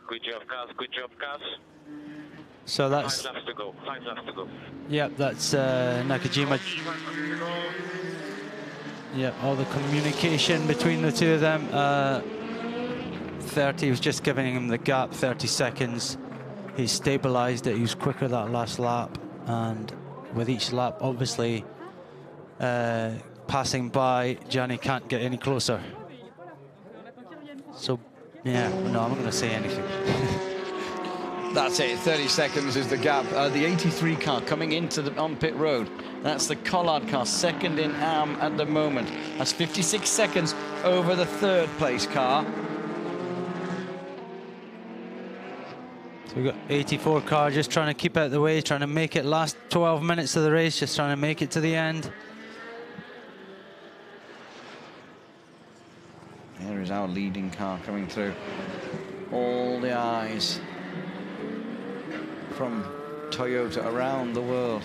Good job, Kaz. Good job, Kaz. So that's 5 laps to go. 5 laps to go. Yep, that's Nakajima. Yep, all the communication between the two of them. 30 was just giving him the gap, 30 seconds. He stabilized it. He was quicker that last lap, and with each lap, obviously, passing by, Gianni can't get any closer. So, yeah, no, I'm not going to say anything. That's it, 30 seconds is the gap. The 83 car coming into on pit road. That's the Collard car, second in AM at the moment. That's 56 seconds over the third place car. So we've got 84 car just trying to keep out of the way, trying to make it last 12 minutes of the race, just trying to make it to the end. Here is our leading car coming through. All the eyes from Toyota around the world.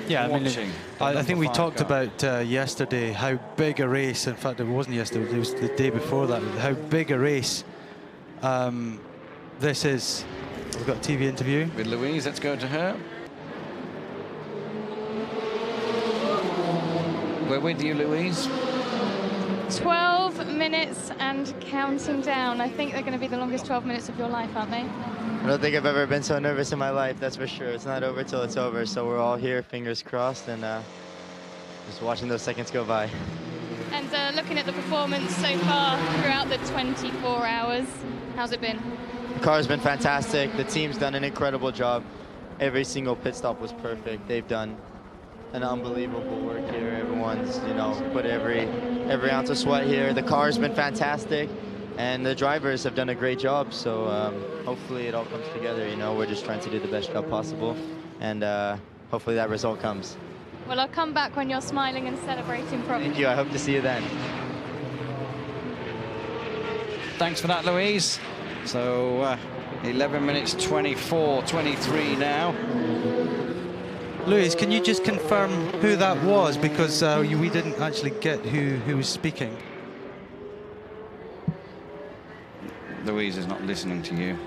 Yeah, I mean, I think we talked about yesterday how big a race, in fact it wasn't yesterday, it was the day before that, how big a race this is. We've got a TV interview with Louise. Let's go to her. We're with you, Louise. 12 minutes and counting down. I think they're going to be the longest 12 minutes of your life, aren't they? I don't think I've ever been so nervous in my life, that's for sure. It's not over till it's over, so we're all here, fingers crossed, and just watching those seconds go by. And looking at the performance so far throughout the 24 hours, how's it been? The car's been fantastic. The team's done an incredible job. Every single pit stop was perfect. They've done an unbelievable work here. Everyone's, you know, put every ounce of sweat here. The car's been fantastic, and the drivers have done a great job. So hopefully it all comes together. You know, we're just trying to do the best job possible, and hopefully that result comes. Well, I'll come back when you're smiling and celebrating properly. Thank you. I hope to see you then. Thanks for that, Louise. So 11 minutes 24-23 now. Louise, can you just confirm who that was, because we didn't actually get who was speaking. Louise is not listening to you.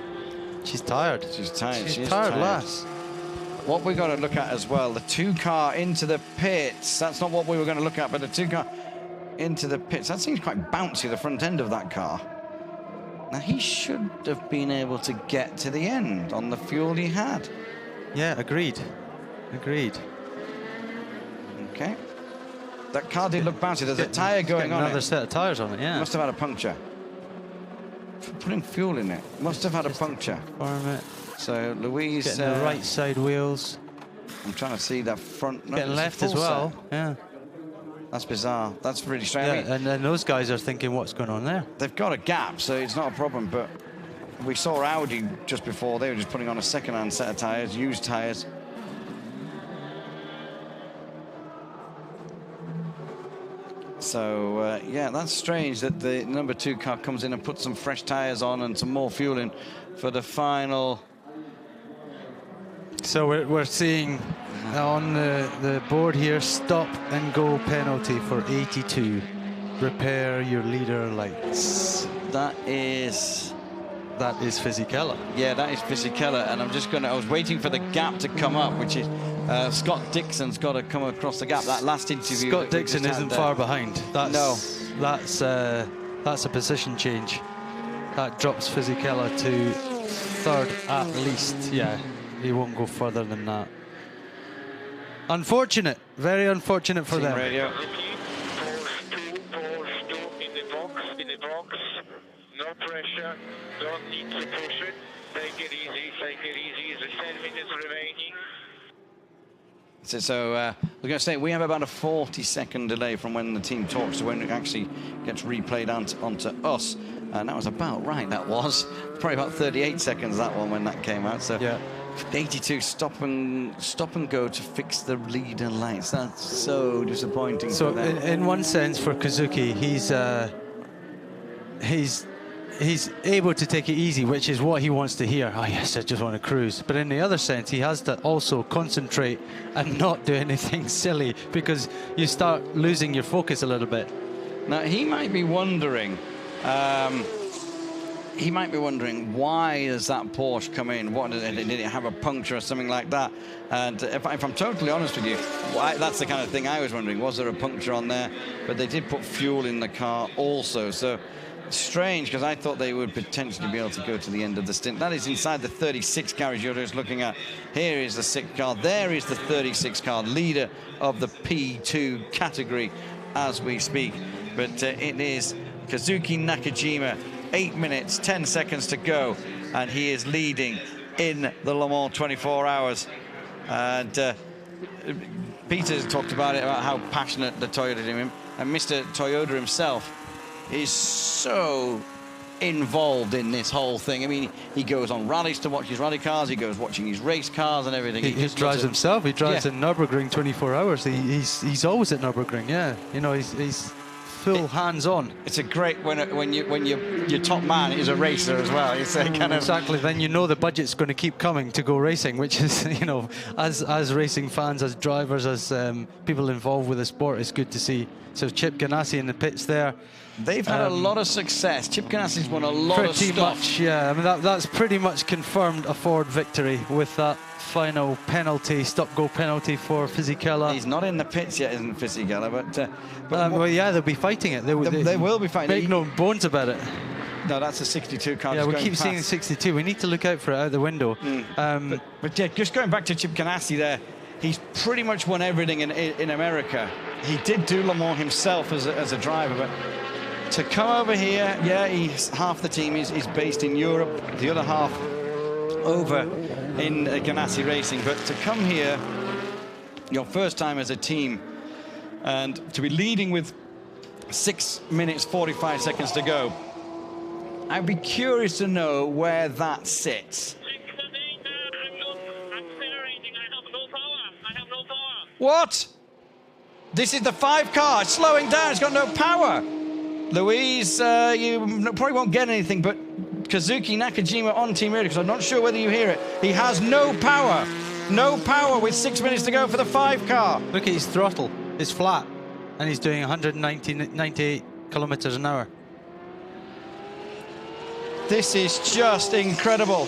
She's tired. She's tired. She's tired, lass. What we've got to look at as well, the two car into the pits. That's not what we were going to look at, but the two car into the pits. That seems quite bouncy, the front end of that car. Now, he should have been able to get to the end on the fuel he had. Yeah, agreed. Agreed. Okay. That car did look bouncy. There's a tyre going on. Another set of tyres on it, yeah. Must have had a puncture. Putting fuel in it. Must have had a puncture. It. So Louise... Getting the right side wheels. I'm trying to see that front. No, Getting left as well. Yeah. That's bizarre. That's really strange. Yeah, I mean, and then those guys are thinking, what's going on there? they've got a gap, so it's not a problem. But we saw Audi just before. They were just putting on a second-hand set of tyres, used tyres. So, yeah, that's strange that the number 2 car comes in and puts some fresh tyres on and some more fuel in for the final. So we're seeing on the board here, stop and go penalty for 82. Repair your leader lights. That is Fisichella. Yeah, that is Fisichella, and I was waiting for the gap to come up, which is Scott Dixon's got to come across the gap. That last interview. Scott Dixon isn't far behind. That's a position change. That drops Fisichella to 3rd at least. Yeah, he won't go further than that. Unfortunate, very unfortunate for them. Radio. In the box. No pressure. Don't need to push it. Take it easy. There's 10 minutes remaining. So we're going to say we have about a 40-second delay from when the team talks to when it actually gets replayed onto us. And that was about right, that was. Probably about 38 seconds, that one, when that came out. So yeah. 82, stop and go to fix the leader lights. That's so disappointing. So for them. in one sense, for Kazuki, he's able to take it easy, which is what he wants to hear. Oh yes, I just want to cruise. But in the other sense, he has to also concentrate and not do anything silly, because you start losing your focus a little bit. Now he might be wondering. Why does that Porsche come in? What did it have a puncture or something like that? And if I'm totally honest with you, that's the kind of thing I was wondering. Was there a puncture on there? But they did put fuel in the car also. So strange, because I thought they would potentially be able to go to the end of the stint. That is inside the 36 car you're just looking at. Here is the 6th car. There is the 36 car, leader of the P2 category as we speak. But it is Kazuki Nakajima. 8 minutes, 10 seconds to go, and he is leading in the Le Mans 24 hours. And Peter's talked about it, about how passionate the Toyota team, and Mr. Toyota himself is so involved in this whole thing. I mean, he goes on rallies to watch his rally cars, he goes watching his race cars and everything. He just drives himself. He drives in Nürburgring 24 hours. He's always at Nürburgring, yeah. You know, he's full hands-on. It's a great when your top man is a racer as well. It's a kind of exactly. Then you know the budget's going to keep coming to go racing, which is, you know, as racing fans, as drivers, as people involved with the sport, it's good to see. So Chip Ganassi in the pits there. They've had a lot of success. Chip Ganassi's won a lot of stuff. Pretty much, yeah. I mean, that's pretty much confirmed a Ford victory with that final penalty, stop-go penalty for Fisichella. He's not in the pits yet, isn't Fisichella, but well, yeah, they'll be fighting it. They will be fighting it. Make no bones about it. No, that's a 62 car. Yeah, we keep seeing 62. We need to look out for it out the window. But yeah, just going back to Chip Ganassi there, he's pretty much won everything in America. He did do Le Mans himself as a driver, but to come over here, yeah, half the team is based in Europe, the other half over in Ganassi Racing. But to come here, your first time as a team, and to be leading with 6 minutes 45 seconds to go, I'd be curious to know where that sits. What? This is the 5 car. It's slowing down. It's got no power. Louise, you probably won't get anything, but Kazuki Nakajima on Team Radio, because I'm not sure whether you hear it. He has no power. No power with 6 minutes to go for the 5 car. Look at his throttle. It's flat. And he's doing 98 kilometers an hour. This is just incredible.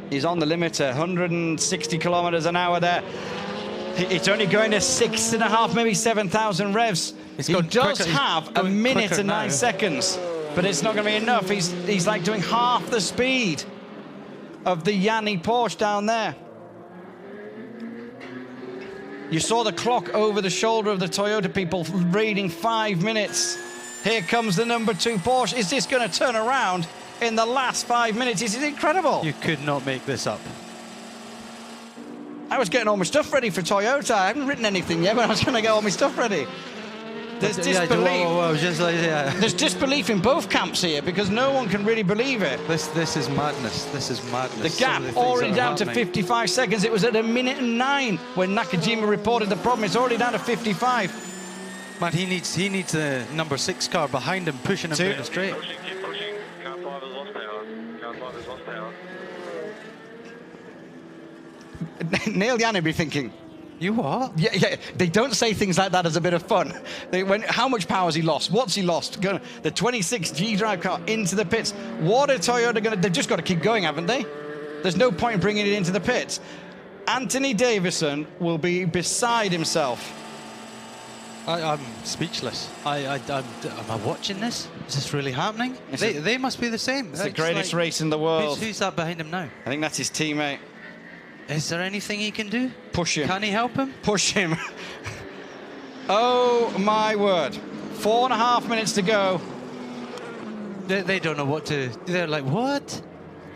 He's on the limiter, 160 kilometers an hour there. It's only going to 6.5, maybe 7,000 revs. He does have a minute and 9 seconds, but it's not going to be enough. He's like doing half the speed of the Jani Porsche down there. You saw the clock over the shoulder of the Toyota people reading 5 minutes. Here comes the number 2 Porsche. Is this going to turn around? in the last 5 minutes. This is incredible. You could not make this up. I was getting all my stuff ready for Toyota. I haven't written anything yet, but I was going to get all my stuff ready. There's disbelief. Just like, yeah. There's disbelief in both camps here because no one can really believe it. This is madness. This is madness. The gap already down to 55 seconds. It was at 1:09 when Nakajima reported the problem. It's already down to 55. Man, he needs the number 6 car behind him, pushing him down the straight. Keep pushing. Car 5 has lost power. Car 5 has lost power. Neel Jani be thinking, you what? Yeah, they don't say things like that as a bit of fun. How much power has he lost? What's he lost? The 26G drive car into the pits. What are Toyota going to... They've just got to keep going, haven't they? There's no point in bringing it into the pits. Anthony Davison will be beside himself. I'm speechless. Am I watching this? Is this really happening? They must be the same. It's the greatest race in the world. Who's that behind him now? I think that's his teammate. Is there anything he can do? Push him. Can he help him? Push him. Oh, my word. 4.5 minutes to go. They don't know what to... They're like, what?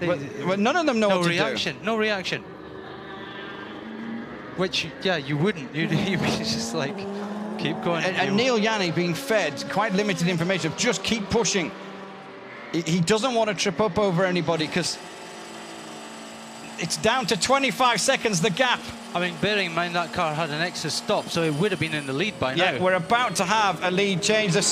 Well, none of them know what to do. No reaction. Which, yeah, you wouldn't. You'd be just like, keep going. And Neel Jani being fed quite limited information of just keep pushing. He doesn't want to trip up over anybody because it's down to 25 seconds, the gap. I mean, bearing in mind that car had an extra stop, so it would have been in the lead by now. Yeah, we're about to have a lead change. The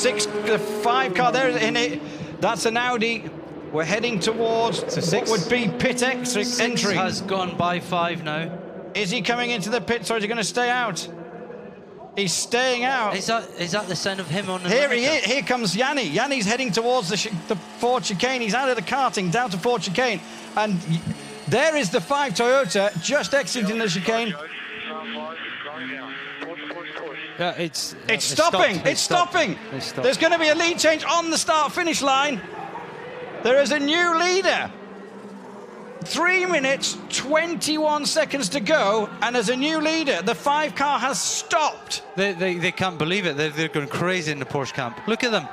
5 car there in it. That's an Audi. We're heading towards what would be pit entry. 6 has gone by 5 now. Is he coming into the pits or is he going to stay out? He's staying out. Is that the sign of him on the Here he is. Here comes Jani. Jani's heading towards the Ford chicane. He's out of the karting, down to Ford chicane. And there is the 5 Toyota just exiting the chicane. Yeah, it's stopping. It's stopping. There's going to be a lead change on the start-finish line. There is a new leader. 3 minutes, 21 seconds to go, and there's a new leader. The 5 car has stopped. They can't believe it. They're going crazy in the Porsche camp. Look at them.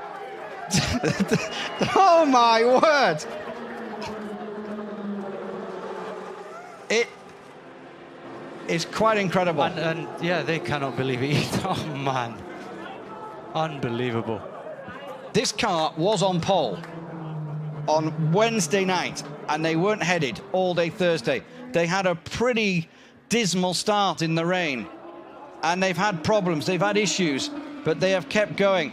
Oh, my word. It is quite incredible. And yeah, they cannot believe it either. Oh, man. Unbelievable. This car was on pole on Wednesday night, and they weren't headed all day Thursday. They had a pretty dismal start in the rain, and they've had problems, they've had issues, but they have kept going.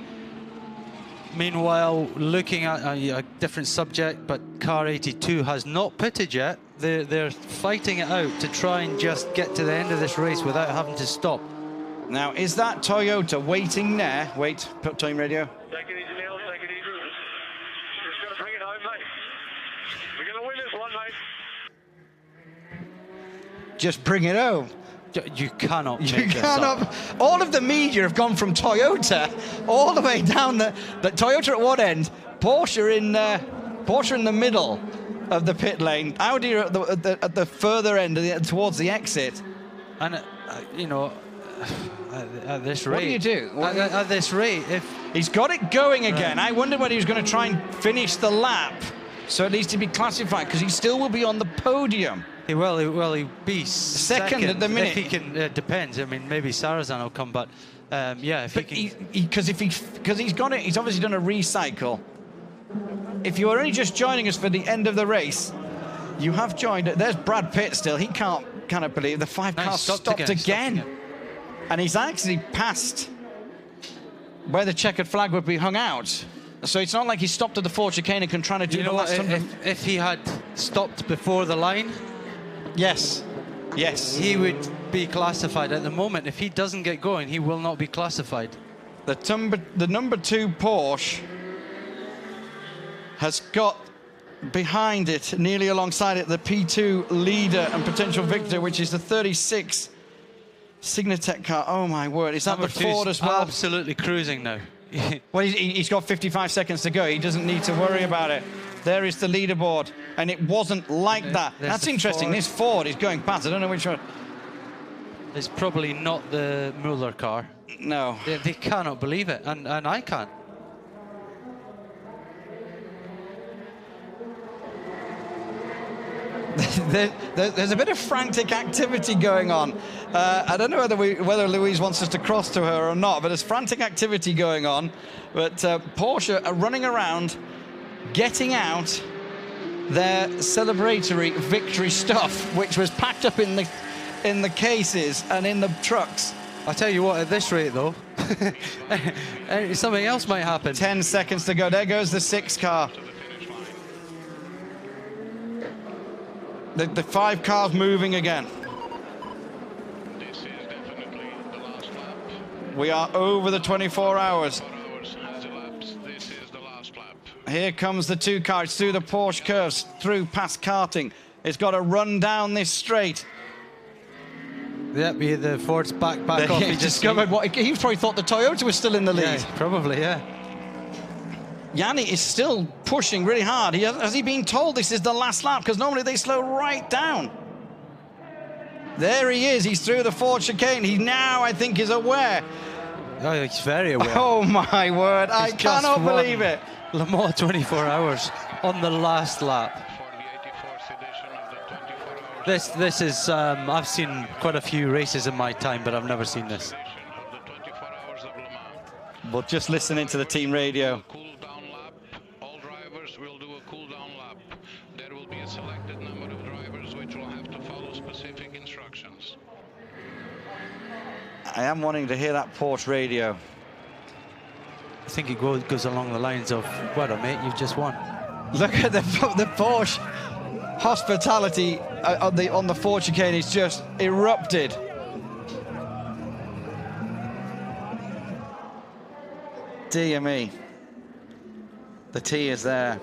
Meanwhile, looking at a different subject, but car 82 has not pitted yet. They're fighting it out to try and just get to the end of this race without having to stop. Now, is that Toyota waiting there? Wait, put time radio. Take it easy, Neel, take it easy. Just got to bring it home, mate. We're going to win this one, mate. Just bring it home. You cannot make this up. All of the media have gone from Toyota all the way down the Toyota at one end, Porsche in the middle of the pit lane, Audi at the further end towards the exit. And you know, at this rate, what do you do? At this rate, if he's got it going again, I wondered whether he was going to try and finish the lap, so at least he'd be classified, because he still will be on the podium. He'll be second at the minute. If he can, depends. I mean, maybe Sarrazin will come, but yeah, if he can. Because he's got it, he's obviously done a recycle. If you are only just joining us for the end of the race, you have joined. There's Brad Pitt still. He cannot believe the 5 car stopped again. And he's actually passed where the checkered flag would be hung out. So it's not like he stopped at the Ford chicane and can try to do the last 100. If he had stopped before the line, yes, he would be classified. At the moment, if he doesn't get going, he will not be classified. The number 2 Porsche has got behind it, nearly alongside it, the P2 leader and potential victor, which is the 36 Signatech car. Oh my word, is that the Ford as well? Absolutely cruising now. Well, he's got 55 seconds to go. He doesn't need to worry about it. There is the leaderboard, and it wasn't like that. That's interesting. Ford. This Ford is going past. I don't know which one. It's probably not the Muller car. No. They cannot believe it, and I can't. There's a bit of frantic activity going on. I don't know whether Louise wants us to cross to her or not, but there's frantic activity going on. But Porsche are running around, getting out their celebratory victory stuff, which was packed up in the cases and in the trucks. I tell you what, at this rate though, something else might happen. 10 seconds to go. There goes the 6 car. The 5 cars moving again. This is definitely the last lap. We are over the 24 hours. 4 hours has elapsed. This is the last lap. Here comes the 2 cars through the Porsche curves, through past karting. It's got to run down this straight. Yep, the Ford's back off. He discovered what he probably thought the Toyota was still in the lead. Yeah, probably, yeah. Jani is still pushing really hard. Has he been told this is the last lap? Because normally they slow right down. There he is. He's through the Ford chicane. He now, I think, is aware. Oh, he's very aware. Oh, my word. I cannot believe it. Le Mans 24 hours on the last lap. For the 84th edition of the 24 hours. This is, I've seen quite a few races in my time, but I've never seen this. Edition of the 24 hours of Le Mans. Well, just listening to the team radio. Cool down lap. All drivers will do a cool down lap. There will be a selected number of drivers which will have to follow specific instructions. I am wanting to hear that Porsche radio. I think it goes along the lines of, well done, mate, you've just won. Look at the Porsche hospitality on the Ford chicane is just erupted. Dear me. The tears there.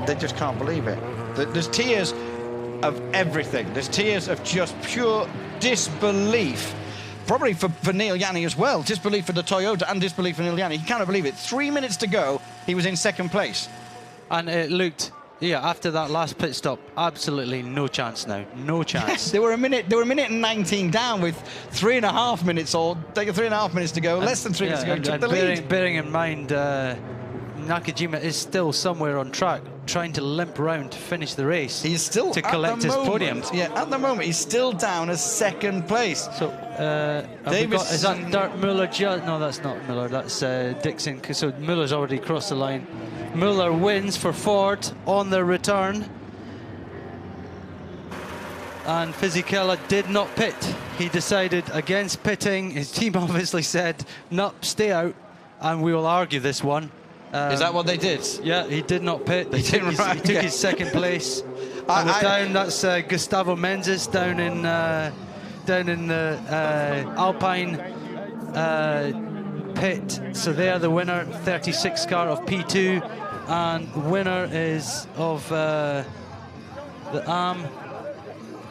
They just can't believe it. There's tears of everything. There's tears of just pure disbelief. Probably for Neel Jani as well. Disbelief for the Toyota and disbelief for Neel Jani. He cannot believe it. 3 minutes to go, he was in second place. And it looked, yeah, after that last pit stop, absolutely no chance now. No chance. Yes, they were a minute and 19 down with 3.5 minutes or 3.5 minutes to go, less than 3 minutes to go. He took the lead. Bearing in mind, Nakajima is still somewhere on track, trying to limp round to finish the race. He's still to collect his podium. Yeah, at the moment he's still down as second place. So is that Dirk Muller? No, that's not Muller. That's Dixon. So Muller's already crossed the line. Muller wins for Ford on their return, and Fisichella did not pit. He decided against pitting. His team obviously said, "No, stay out," and we will argue this one. Is that what they did? Yeah, he did not pit. He took his second place. And down, that's Gustavo Menzies down in the Alpine pit. So they are the winner, 36 car of P2, and winner is of the AM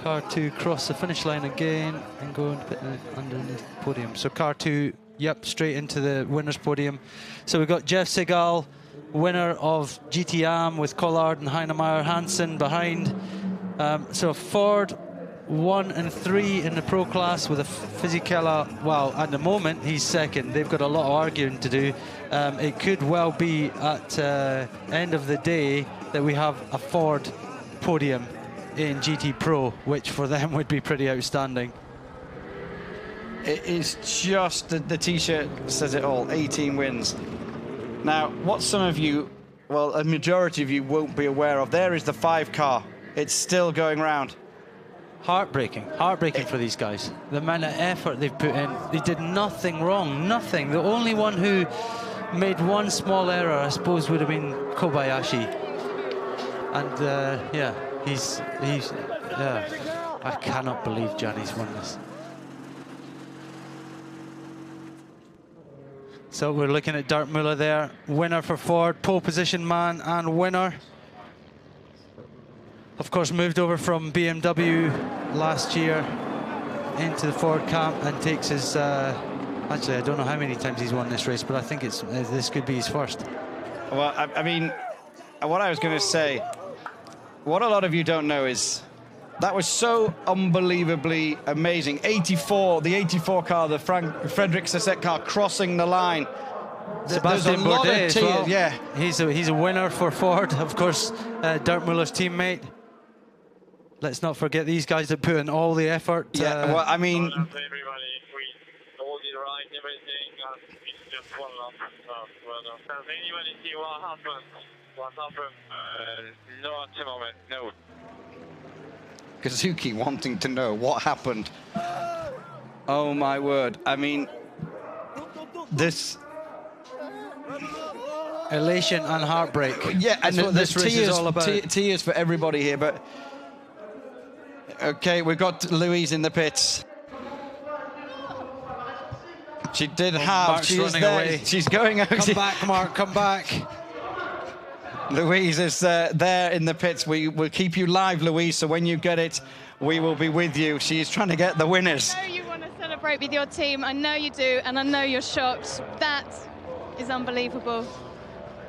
car 2 cross the finish line again and go and pit underneath the podium. So car 2. Yep, straight into the winner's podium. So we've got Jeff Segal, winner of GT Am with Collard and Heinemeyer Hansen behind. So Ford 1 and 3 in the pro class with a Fisichella. Well, at the moment he's second. They've got a lot of arguing to do. It could well be at end of the day that we have a Ford podium in GT Pro, which for them would be pretty outstanding. It is just, the T-shirt says it all, 18 wins. Now, what some of you, well, a majority of you won't be aware of, there is the 5 car. It's still going round. Heartbreaking for these guys. The amount of effort they've put in. They did nothing wrong, nothing. The only one who made one small error, I suppose, would have been Kobayashi. And, yeah, he's I cannot believe Jani's won this. So we're looking at Dirk Muller there, winner for Ford, pole position man and winner. Of course, moved over from BMW last year into the Ford camp and takes his, actually I don't know how many times he's won this race, but I think this could be his first. Well, I mean, what I was going to say, what a lot of you don't know is that was so unbelievably amazing. 84, the 84 car, the Frederick Sasset car crossing the line. There's a lot of tears, well. Yeah. He's a winner for Ford, of course, Dirk Muller's teammate. let's not forget these guys that put in all the effort. Yeah, well, I mean... Well done to everybody. We all did right, everything. It's just one lap. Well done. Does anybody see what happened? What happened? No, at the moment, no. Kazuki wanting to know what happened. Oh my word. I mean, this... Elation and heartbreak. Yeah, and that's what this race is all about. Tears for everybody here, but... Okay, we've got Louise in the pits. She did have... Mark's running away. She's going out. Come back, Mark, come back. Louise is there in the pits. We will keep you live, Louise, so when you get it, we will be with you. She is trying to get the winners. I know you want to celebrate with your team. I know you do, and I know you're shocked. That is unbelievable.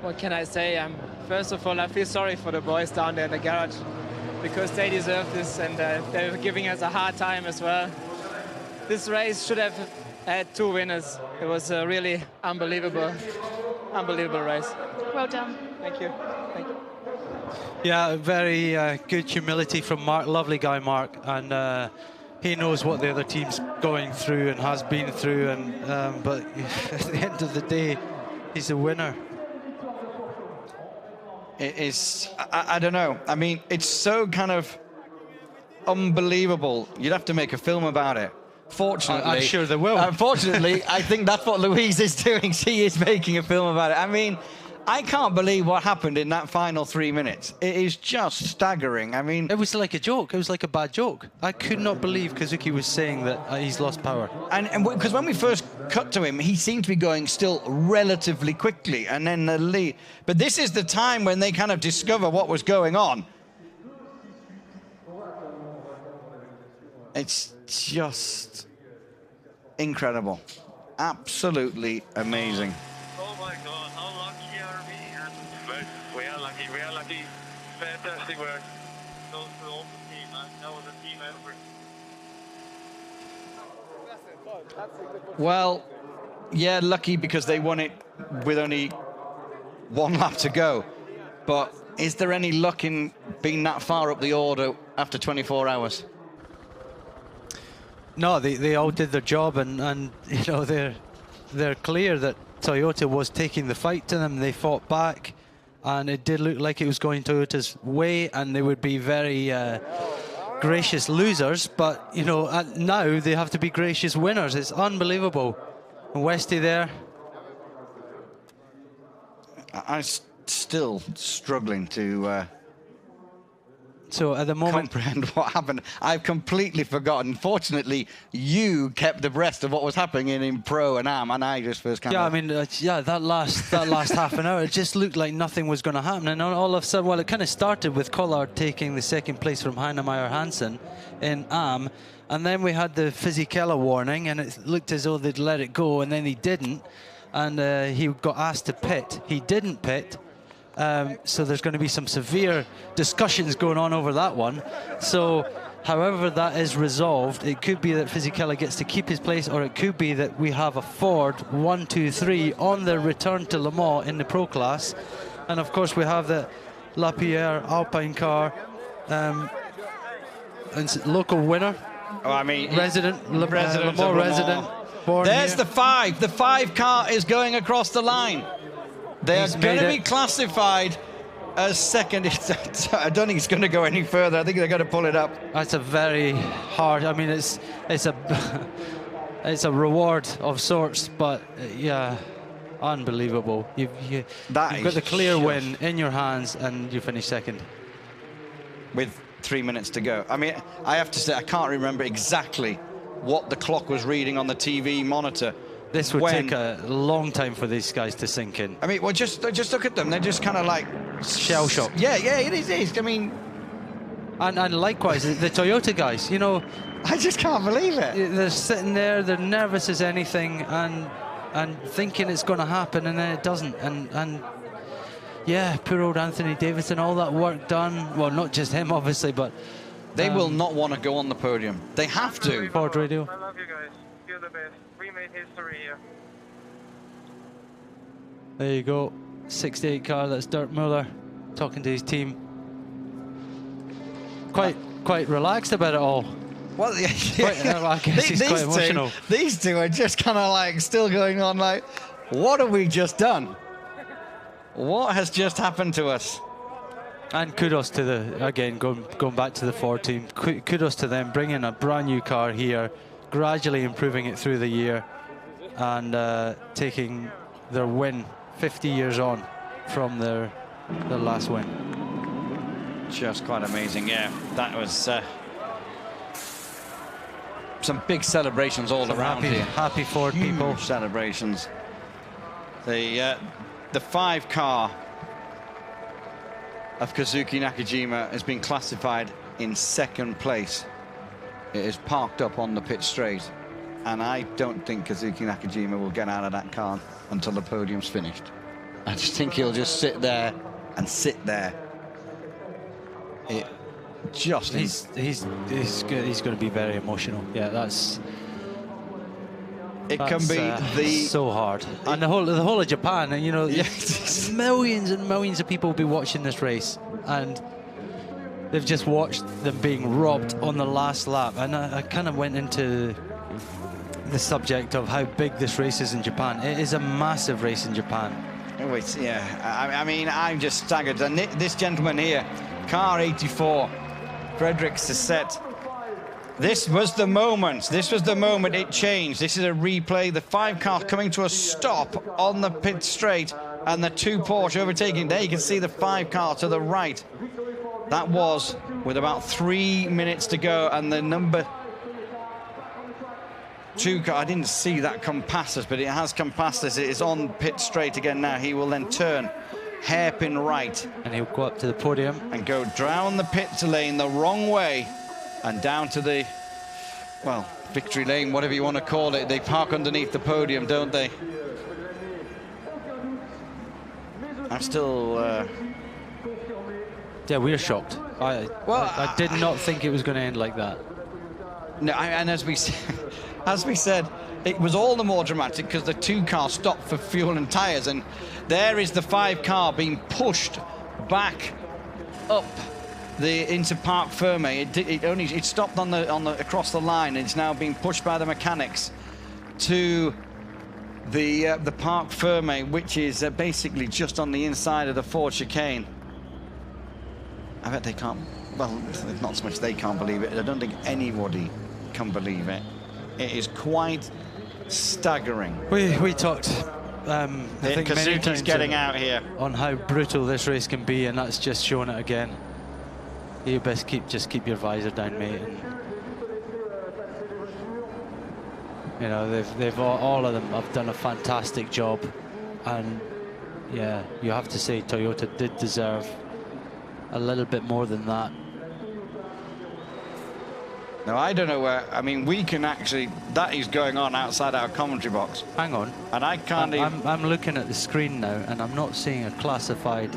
What can I say? First of all, I feel sorry for the boys down there in the garage because they deserve this, and they're giving us a hard time as well. This race should have had 2 winners. It was a really unbelievable race. Well done. Thank you. Thank you. Yeah, very good humility from Mark. Lovely guy, Mark, and he knows what the other team's going through and has been through. And but at the end of the day, he's a winner. It is, I don't know. I mean, it's so kind of unbelievable. You'd have to make a film about it. Fortunately, I'm sure they will. Unfortunately, I think that's what Louise is doing. She is making a film about it. I mean, I can't believe what happened in that final 3 minutes. It is just staggering. I mean... It was like a joke. It was like a bad joke. I could not believe Kazuki was saying that he's lost power. And because when we first cut to him, he seemed to be going still relatively quickly. And then the lead... But this is the time when they kind of discover what was going on. It's just incredible. Absolutely amazing. Oh my God, how lucky are we? And we are lucky, we are lucky. Fantastic work. Those to all the team, man. That was a team effort. Well, yeah, lucky because they won it with only 1 lap to go. But is there any luck in being that far up the order after 24 hours? No, they all did their job, and you know, they're clear that Toyota was taking the fight to them. They fought back, and it did look like it was going Toyota's way, and they would be very gracious losers. But you know, now they have to be gracious winners. It's unbelievable. And Westy there. I'm still struggling to so at the moment, comprehend what happened. I've completely forgotten. Fortunately, you kept abreast of what was happening in Pro and Am, and I just first kind yeah, of... I mean, that last half an hour, it just looked like nothing was going to happen. And all of a sudden, well, it kind of started with Collard taking the 2nd place from Heinemeyer Hansen in Am, and then we had the Fisichella warning, and it looked as though they'd let it go, and then he didn't, and he got asked to pit. He didn't pit. So there's going to be some severe discussions going on over that one. So however that is resolved, it could be that Fisichella gets to keep his place, or it could be that we have a Ford 1, 2, 3 on the return to Le Mans in the Pro class. And of course we have the Lapierre Alpine car, and local winner. Oh, I mean, resident, Le Mans resident. There's here. the 5. The 5 car is going across the line. They are going to be classified as second. I don't think it's going to go any further. I think they're going to pull it up. That's a very hard. I mean, it's a it's a reward of sorts, but yeah, unbelievable. You've got the clear win in your hands, and you finish second with 3 minutes to go. I mean, I have to say, I can't remember exactly what the clock was reading on the TV monitor. This would take a long time for these guys to sink in. I mean, well, just look at them. They're just kind of like shell shocked. Yeah, it is. I mean, and likewise the Toyota guys. You know, I just can't believe it. They're sitting there. They're nervous as anything, and thinking it's going to happen, and then it doesn't. And yeah, poor old Anthony Davidson. All that work done. Well, not just him, obviously, but they will not want to go on the podium. They have to. Ford Radio. I love you guys. You're the best. We made history here. There you go. 68 car. That's Dirk Muller talking to his team. Quite quite relaxed about it all. Well, yeah, I guess he's quite emotional. These two are just kind of like still going on like, what have we just done? What has just happened to us? And kudos to again, going back to the Ford team, kudos to them bringing a brand new car here, gradually improving it through the year, and taking their win 50 years on from their last win. Just quite amazing, yeah. That was some big celebrations all around here. Happy Ford people. Celebrations. The 5 car of Kazuki Nakajima has been classified in 2nd place. It is parked up on the pit straight, and I don't think Kazuki Nakajima will get out of that car until the podium's finished. I just think he'll just sit there and sit there. He's going to be very emotional. Yeah, that's can be so hard. And the whole of Japan, and you know, millions and millions of people will be watching this race, and they've just watched them being robbed on the last lap. And I kind of went into the subject of how big this race is in Japan. It is a massive race in Japan. Oh, I mean, I'm just staggered. And this gentleman here, car 84, Frederick Sisset. This was the moment. This was the moment it changed. This is a replay. The 5 car coming to a stop on the pit straight, and the 2 Porsche overtaking. There you can see the 5 car to the right. That was with about 3 minutes to go, and the number 2 car, I didn't see that come past us, but it has come past us. It is on pit straight again now. He will then turn hairpin right. And he'll go up to the podium. And go down the pit lane the wrong way and down to the, well, victory lane, whatever you want to call it. They park underneath the podium, don't they? I'm still... Yeah, we're shocked. I did not think it was going to end like that. No, and as we said, it was all the more dramatic because the 2 car stopped for fuel and tyres, and there is the 5 car being pushed back up into Parc Ferme. It stopped on the across the line, and it's now being pushed by the mechanics to the Parc Ferme, which is basically just on the inside of the Ford chicane. I bet they can't. Well, not so much they can't believe it. I don't think anybody can believe it. It is quite staggering. We talked. I think many times getting out here on how brutal this race can be, and that's just shown it again. You best keep your visor down, mate. And, you know, they've all of them have done a fantastic job, and yeah, you have to say Toyota did deserve a little bit more than that. Now, I don't know where, I mean, we can actually, that is going on outside our commentary box. Hang on. And I can't even... I'm looking at the screen now, and I'm not seeing a classified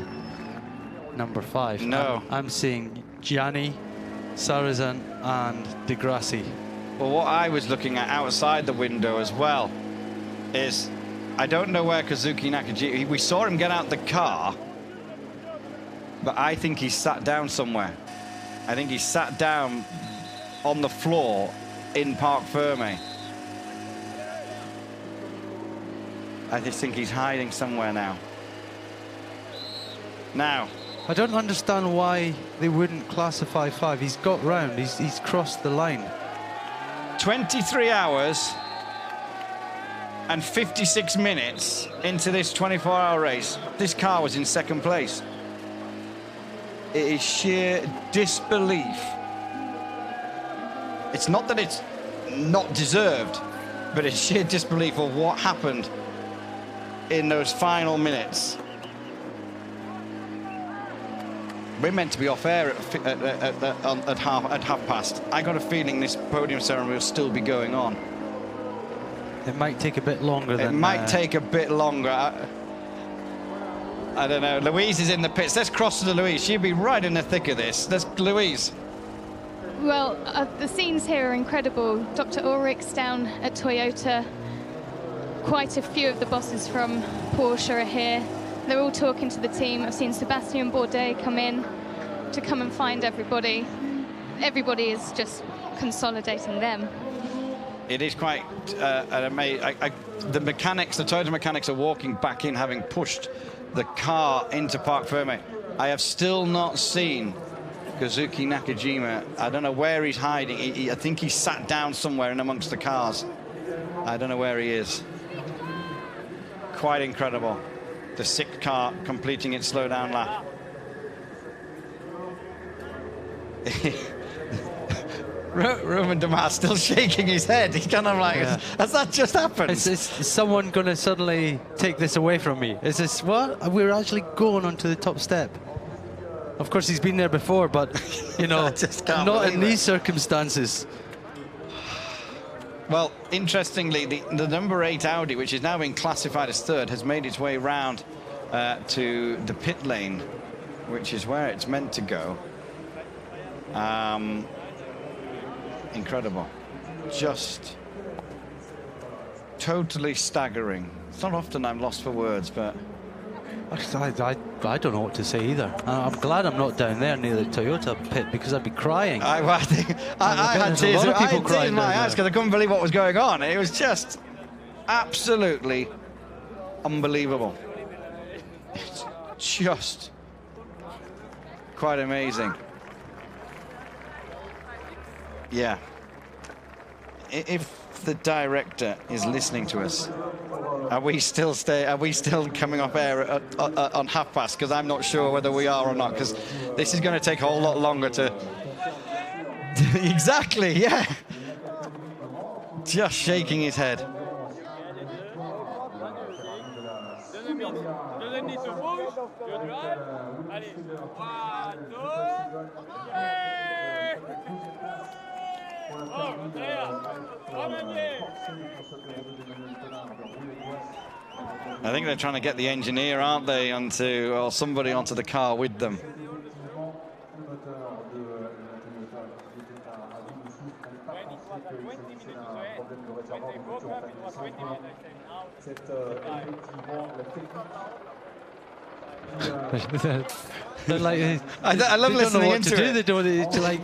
number 5. No. I'm seeing Jani, Sarrazin, and De Grassi. Well, what I was looking at outside the window as well is, I don't know where Kazuki Nakajima, we saw him get out the car, but I think he sat down somewhere. I think he sat down on the floor in Parc Ferme. I just think he's hiding somewhere now. Now, I don't understand why they wouldn't classify 5. He's got round. He's crossed the line. 23 hours and 56 minutes into this 24-hour race. This car was in 2nd place. It is sheer disbelief. It's not that it's not deserved, but it's sheer disbelief of what happened in those final minutes. We're meant to be off air at half past. I got a feeling this podium ceremony will still be going on. It might take a bit longer than... It might take a bit longer. I don't know. Louise is in the pits. Let's cross to Louise. She'll be right in the thick of this. Let's, Louise. Well, the scenes here are incredible. Dr. Ulrich's down at Toyota. Quite a few of the bosses from Porsche are here. They're all talking to the team. I've seen Sebastian Bourdais come in to come and find everybody. everybody is just consolidating them. It is quite amazing. The mechanics, the Toyota mechanics, are walking back in, having pushed the car into Parc Fermé. I have still not seen Kazuki Nakajima. I don't know where he's hiding. I think he sat down somewhere in amongst the cars. I don't know where he is. Quite incredible. The sixth car completing its slowdown lap. Romain Dumas still shaking his head. He's kind of like, has that just happened? Is someone going to suddenly take this away from me? Is this what? We're actually going onto the top step. Of course, he's been there before, but, you know, not in these circumstances. Well, interestingly, the number 8 Audi, which is now being classified as third, has made its way round to the pit lane, which is where it's meant to go. Incredible. Just totally staggering. It's not often I'm lost for words, but I don't know what to say either. I'm glad I'm not down there near the Toyota pit, because I'd be crying. I had tears in my eyes because I couldn't believe what was going on. It was just absolutely unbelievable. It's just quite amazing. Yeah. If the director is listening to us, are we still coming off air on past? Because I'm not sure whether we are or not, because this is going to take a whole lot longer to exactly, yeah. Just shaking his head. I think they're trying to get the engineer, aren't they, or somebody onto the car with them. They're like, I love listening into it. They don't know what to do. They're like,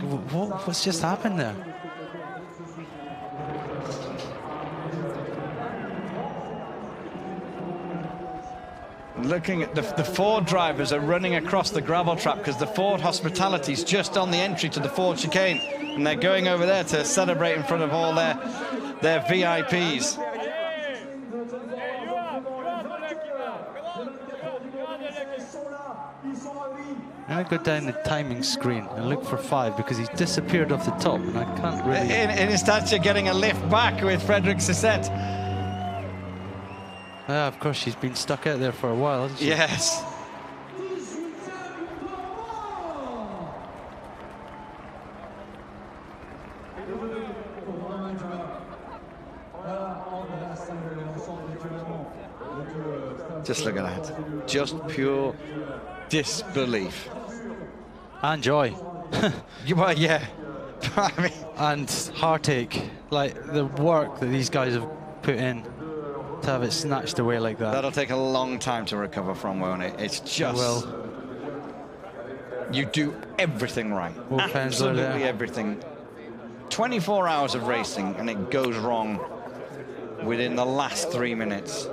what's just happened there? Looking at the Ford drivers are running across the gravel trap because the Ford hospitality is just on the entry to the Ford chicane, and they're going over there to celebrate in front of all their VIPs. I go down the timing screen and look for 5 because he's disappeared off the top, and I can't really. In instead, you're getting a lift back with Frédéric Cissette. Yeah, of course, she's been stuck out there for a while, hasn't she? Yes. Just look at that. Just pure disbelief. And joy. Well, yeah. I mean, and heartache. Like, the work that these guys have put in to have it snatched away like that. That'll take a long time to recover from, won't it? It's just... You do everything right. Absolutely everything. 24 hours of racing and it goes wrong within the last 3 minutes.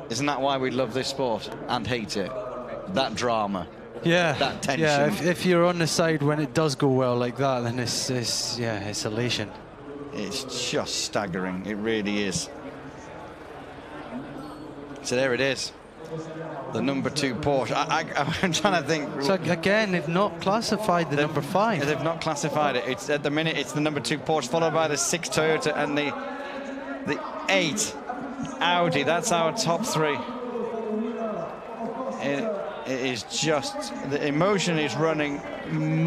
Isn't that why we love this sport and hate it? That drama. Yeah. That tension. Yeah, if you're on the side when it does go well like that, then it's elation. It's just staggering. It really is. So there it is. The number 2 Porsche. I'm trying to think. So again, they've not classified the number 5. They've not classified it. It's at the minute. It's the number 2 Porsche, followed by the 6 Toyota and the 8 Audi. That's our top 3. It is just, the emotion is running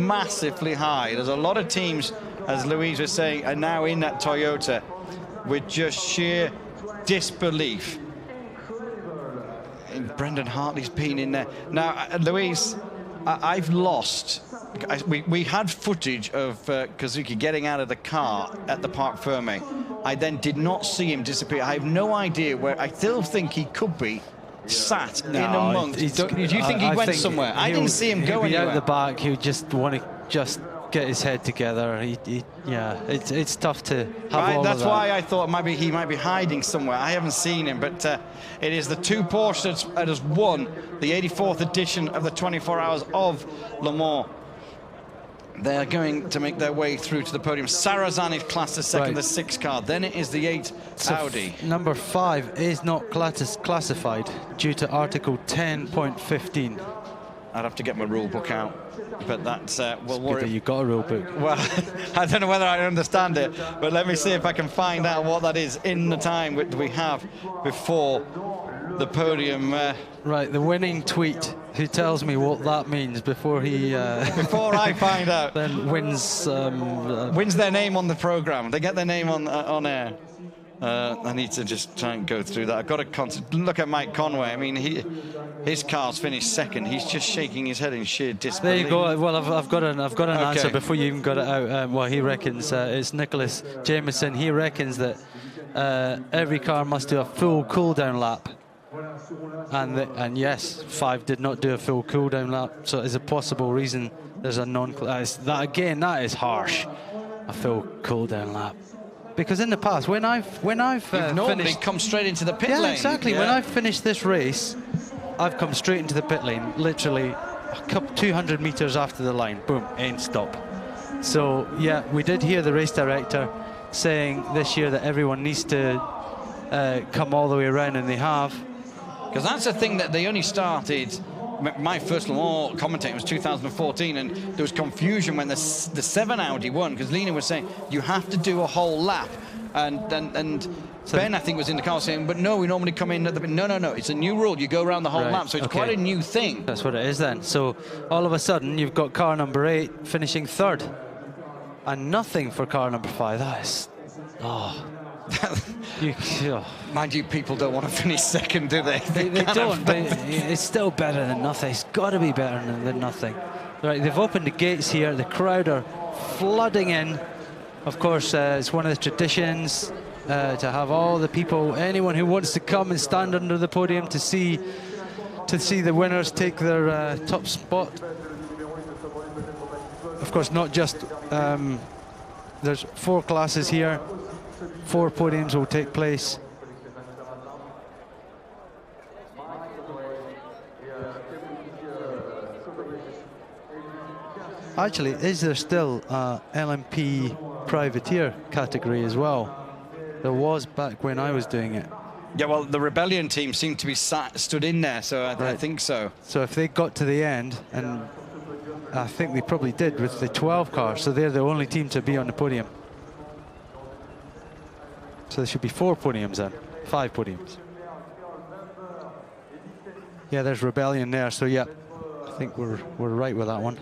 massively high. There's a lot of teams, as Louise was saying, are now in that Toyota with just sheer disbelief. And Brendan Hartley's been in there. Now, Louise, I've lost. We had footage of Kazuki getting out of the car at the Parc Fermé. I then did not see him disappear. I have no idea where. I still think he could be sat in amongst. Do you think he went somewhere? I didn't see him go anywhere. Out the back, he would just want to just get his head together. Yeah, it's tough to have all of that. That's why I thought maybe he might be hiding somewhere. I haven't seen him, but it is the two Porsche that has won the 84th edition of the 24 Hours of Le Mans. They're going to make their way through to the podium. Sarrazin is classed as second, the 6 car. Then it is the 8 Audi. Number 5 is not classified due to Article 10.15. I'd have to get my rule book out, but that's well, you've got a rule book. Well, I don't know whether I understand it, but let me see if I can find out what that is in the time that we have before the podium. Right, the winning tweet. Who tells me what that means before he... before I find out. Then wins... wins their name on the programme. They get their name on air. I need to just try and go through that. I've got to look at Mike Conway. I mean, his car's finished second. He's just shaking his head in sheer disbelief. There you go. Well, I've got an answer before you even got it out. Well, he reckons it's Nicholas Jameson. He reckons that every car must do a full cool-down lap. And yes, 5 did not do a full cool-down lap, so it's a possible reason there's a that is harsh, a full cool-down lap. Because in the past, when I've normally come straight into the pit lane. Yeah, exactly. When I've finished this race, I've come straight into the pit lane, literally a couple 200 meters after the line. Boom, end stop. So yeah, we did hear the race director saying this year that everyone needs to come all the way around, and they have. Because that's the thing that they only started. My first Le Mans commentating was 2014, and there was confusion when the 7 Audi won, because Lena was saying you have to do a whole lap, and so Ben, I think, was in the car saying, but no, we normally come in at the... No, it's a new rule. You go around the whole lap, so it's quite a new thing. That's what it is then. So all of a sudden, you've got car number 8 finishing 3rd, and nothing for car number 5. That is... Mind you, people don't want to finish second, do they? They don't, but it's still better than nothing. It's got to be better than nothing. Right, they've opened the gates here. The crowd are flooding in. Of course, it's one of the traditions to have all the people, anyone who wants to come and stand under the podium to see the winners take their top spot. Of course, not just there's 4 classes here. 4 podiums will take place. Actually, is there still a LMP privateer category as well? There was back when I was doing it. Yeah, well, the Rebellion team seemed to be stood in there, so I think so. So if they got to the end, and I think they probably did with the 12 car, so they're the only team to be on the podium. So there should be 4 podiums then, 5 podiums. Yeah, there's Rebellion there, so yeah, I think we're right with that one.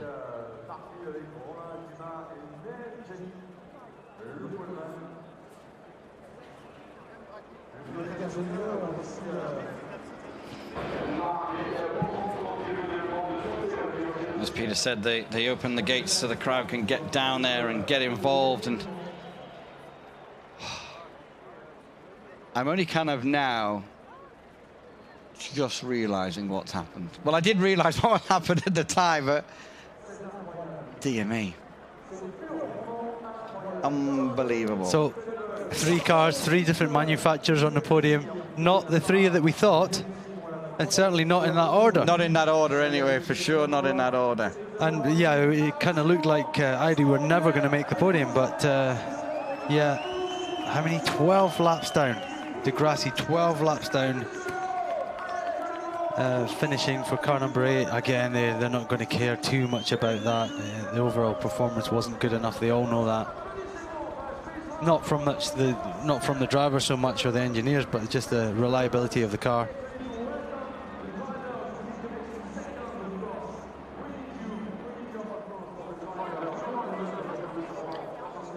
As Peter said, they open the gates so the crowd can get down there and get involved, and I'm only kind of now just realizing what's happened. Well, I did realize what happened at the time, but dear me. Unbelievable. So 3 cars, 3 different manufacturers on the podium. Not the 3 that we thought, and certainly not in that order. Not in that order anyway, for sure, not in that order. And yeah, it kind of looked like Audi were never going to make the podium, but yeah, how many? 12 laps down. De Grassi 12 laps down, finishing for car number 8. Again, they're not going to care too much about that. The overall performance wasn't good enough. They all know that. Not from the driver so much or the engineers, but just the reliability of the car.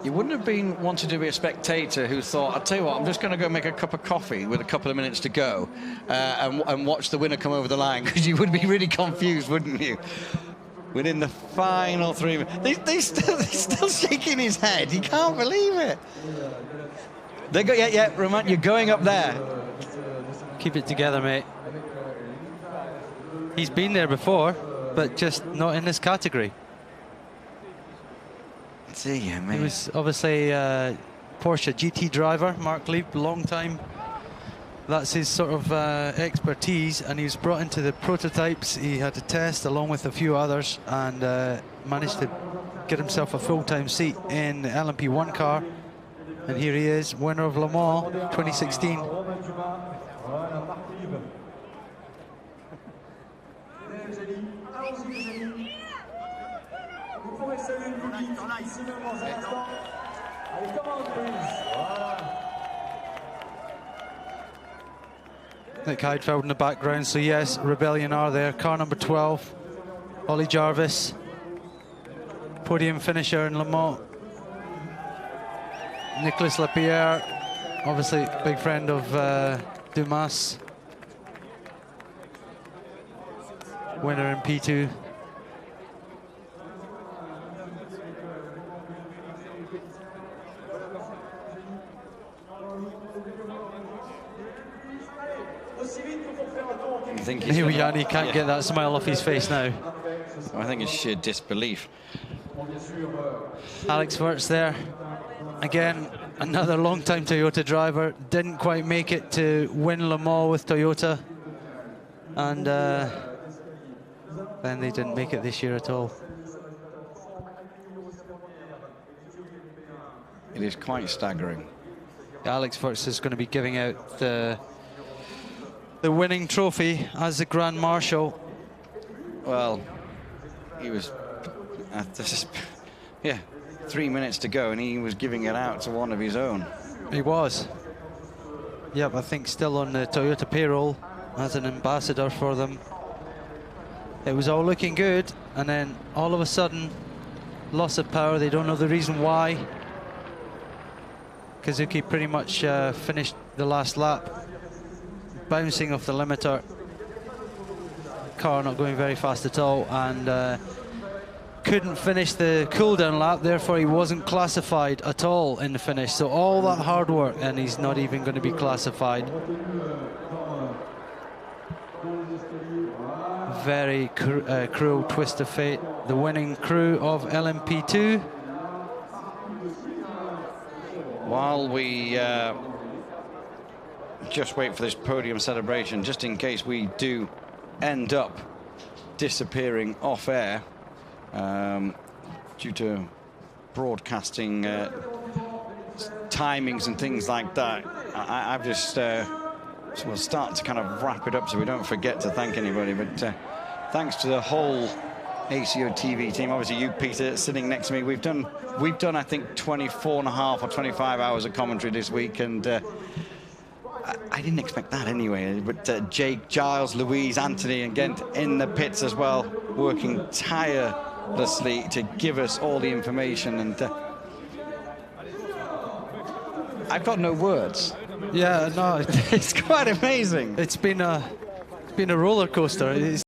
You wouldn't have wanted to be a spectator who thought, I'll tell you what, I'm just going to go make a cup of coffee with a couple of minutes to go and watch the winner come over the line, because you would be really confused, wouldn't you? Within the final 3 minutes. He's still shaking his head. He can't believe it. They go, yeah, Romain, you're going up there. Keep it together, mate. He's been there before, but just not in this category. Dear me. He was obviously Porsche GT driver, Marc Lieb, long time. That's his sort of expertise, and he was brought into the prototypes. He had to test along with a few others, and managed to get himself a full-time seat in the LMP1 car. And here he is, winner of Le Mans 2016. Nick Heidfeld in the background, so yes, Rebellion are there. Car number 12, Ollie Jarvis, podium finisher in Le Mans. Nicolas Lapierre, obviously big friend of Dumas, winner in P2. Neel Jani can't get that smile off his face now. I think it's sheer disbelief. Alex Wirtz there. Again, another long-time Toyota driver. Didn't quite make it to win Le Mans with Toyota. And then they didn't make it this year at all. It is quite staggering. Alex Wirtz is going to be giving out the winning trophy as the Grand Marshal. Well, he was, yeah, 3 minutes to go, and he was giving it out to one of his own. He was. Yep, I think still on the Toyota payroll as an ambassador for them. It was all looking good, and then all of a sudden, loss of power. They don't know the reason why. Kazuki pretty much finished the last lap, bouncing off the limiter. Car not going very fast at all, and couldn't finish the cool-down lap, therefore he wasn't classified at all in the finish. So all that hard work, and he's not even going to be classified. Very cruel twist of fate. The winning crew of LMP2. While we just wait for this podium celebration, just in case we do end up disappearing off air due to broadcasting timings and things like that, I've just we'll start to kind of wrap it up so we don't forget to thank anybody. But thanks to the whole ACO TV team, obviously you, Peter, sitting next to me. We've done I think 24 and a half or 25 hours of commentary this week, and I didn't expect that anyway. But Jake, Giles, Louise, Anthony and Gent in the pits as well, working tirelessly to give us all the information, and I've got no words. Yeah, no, It's quite amazing. It's been a roller coaster.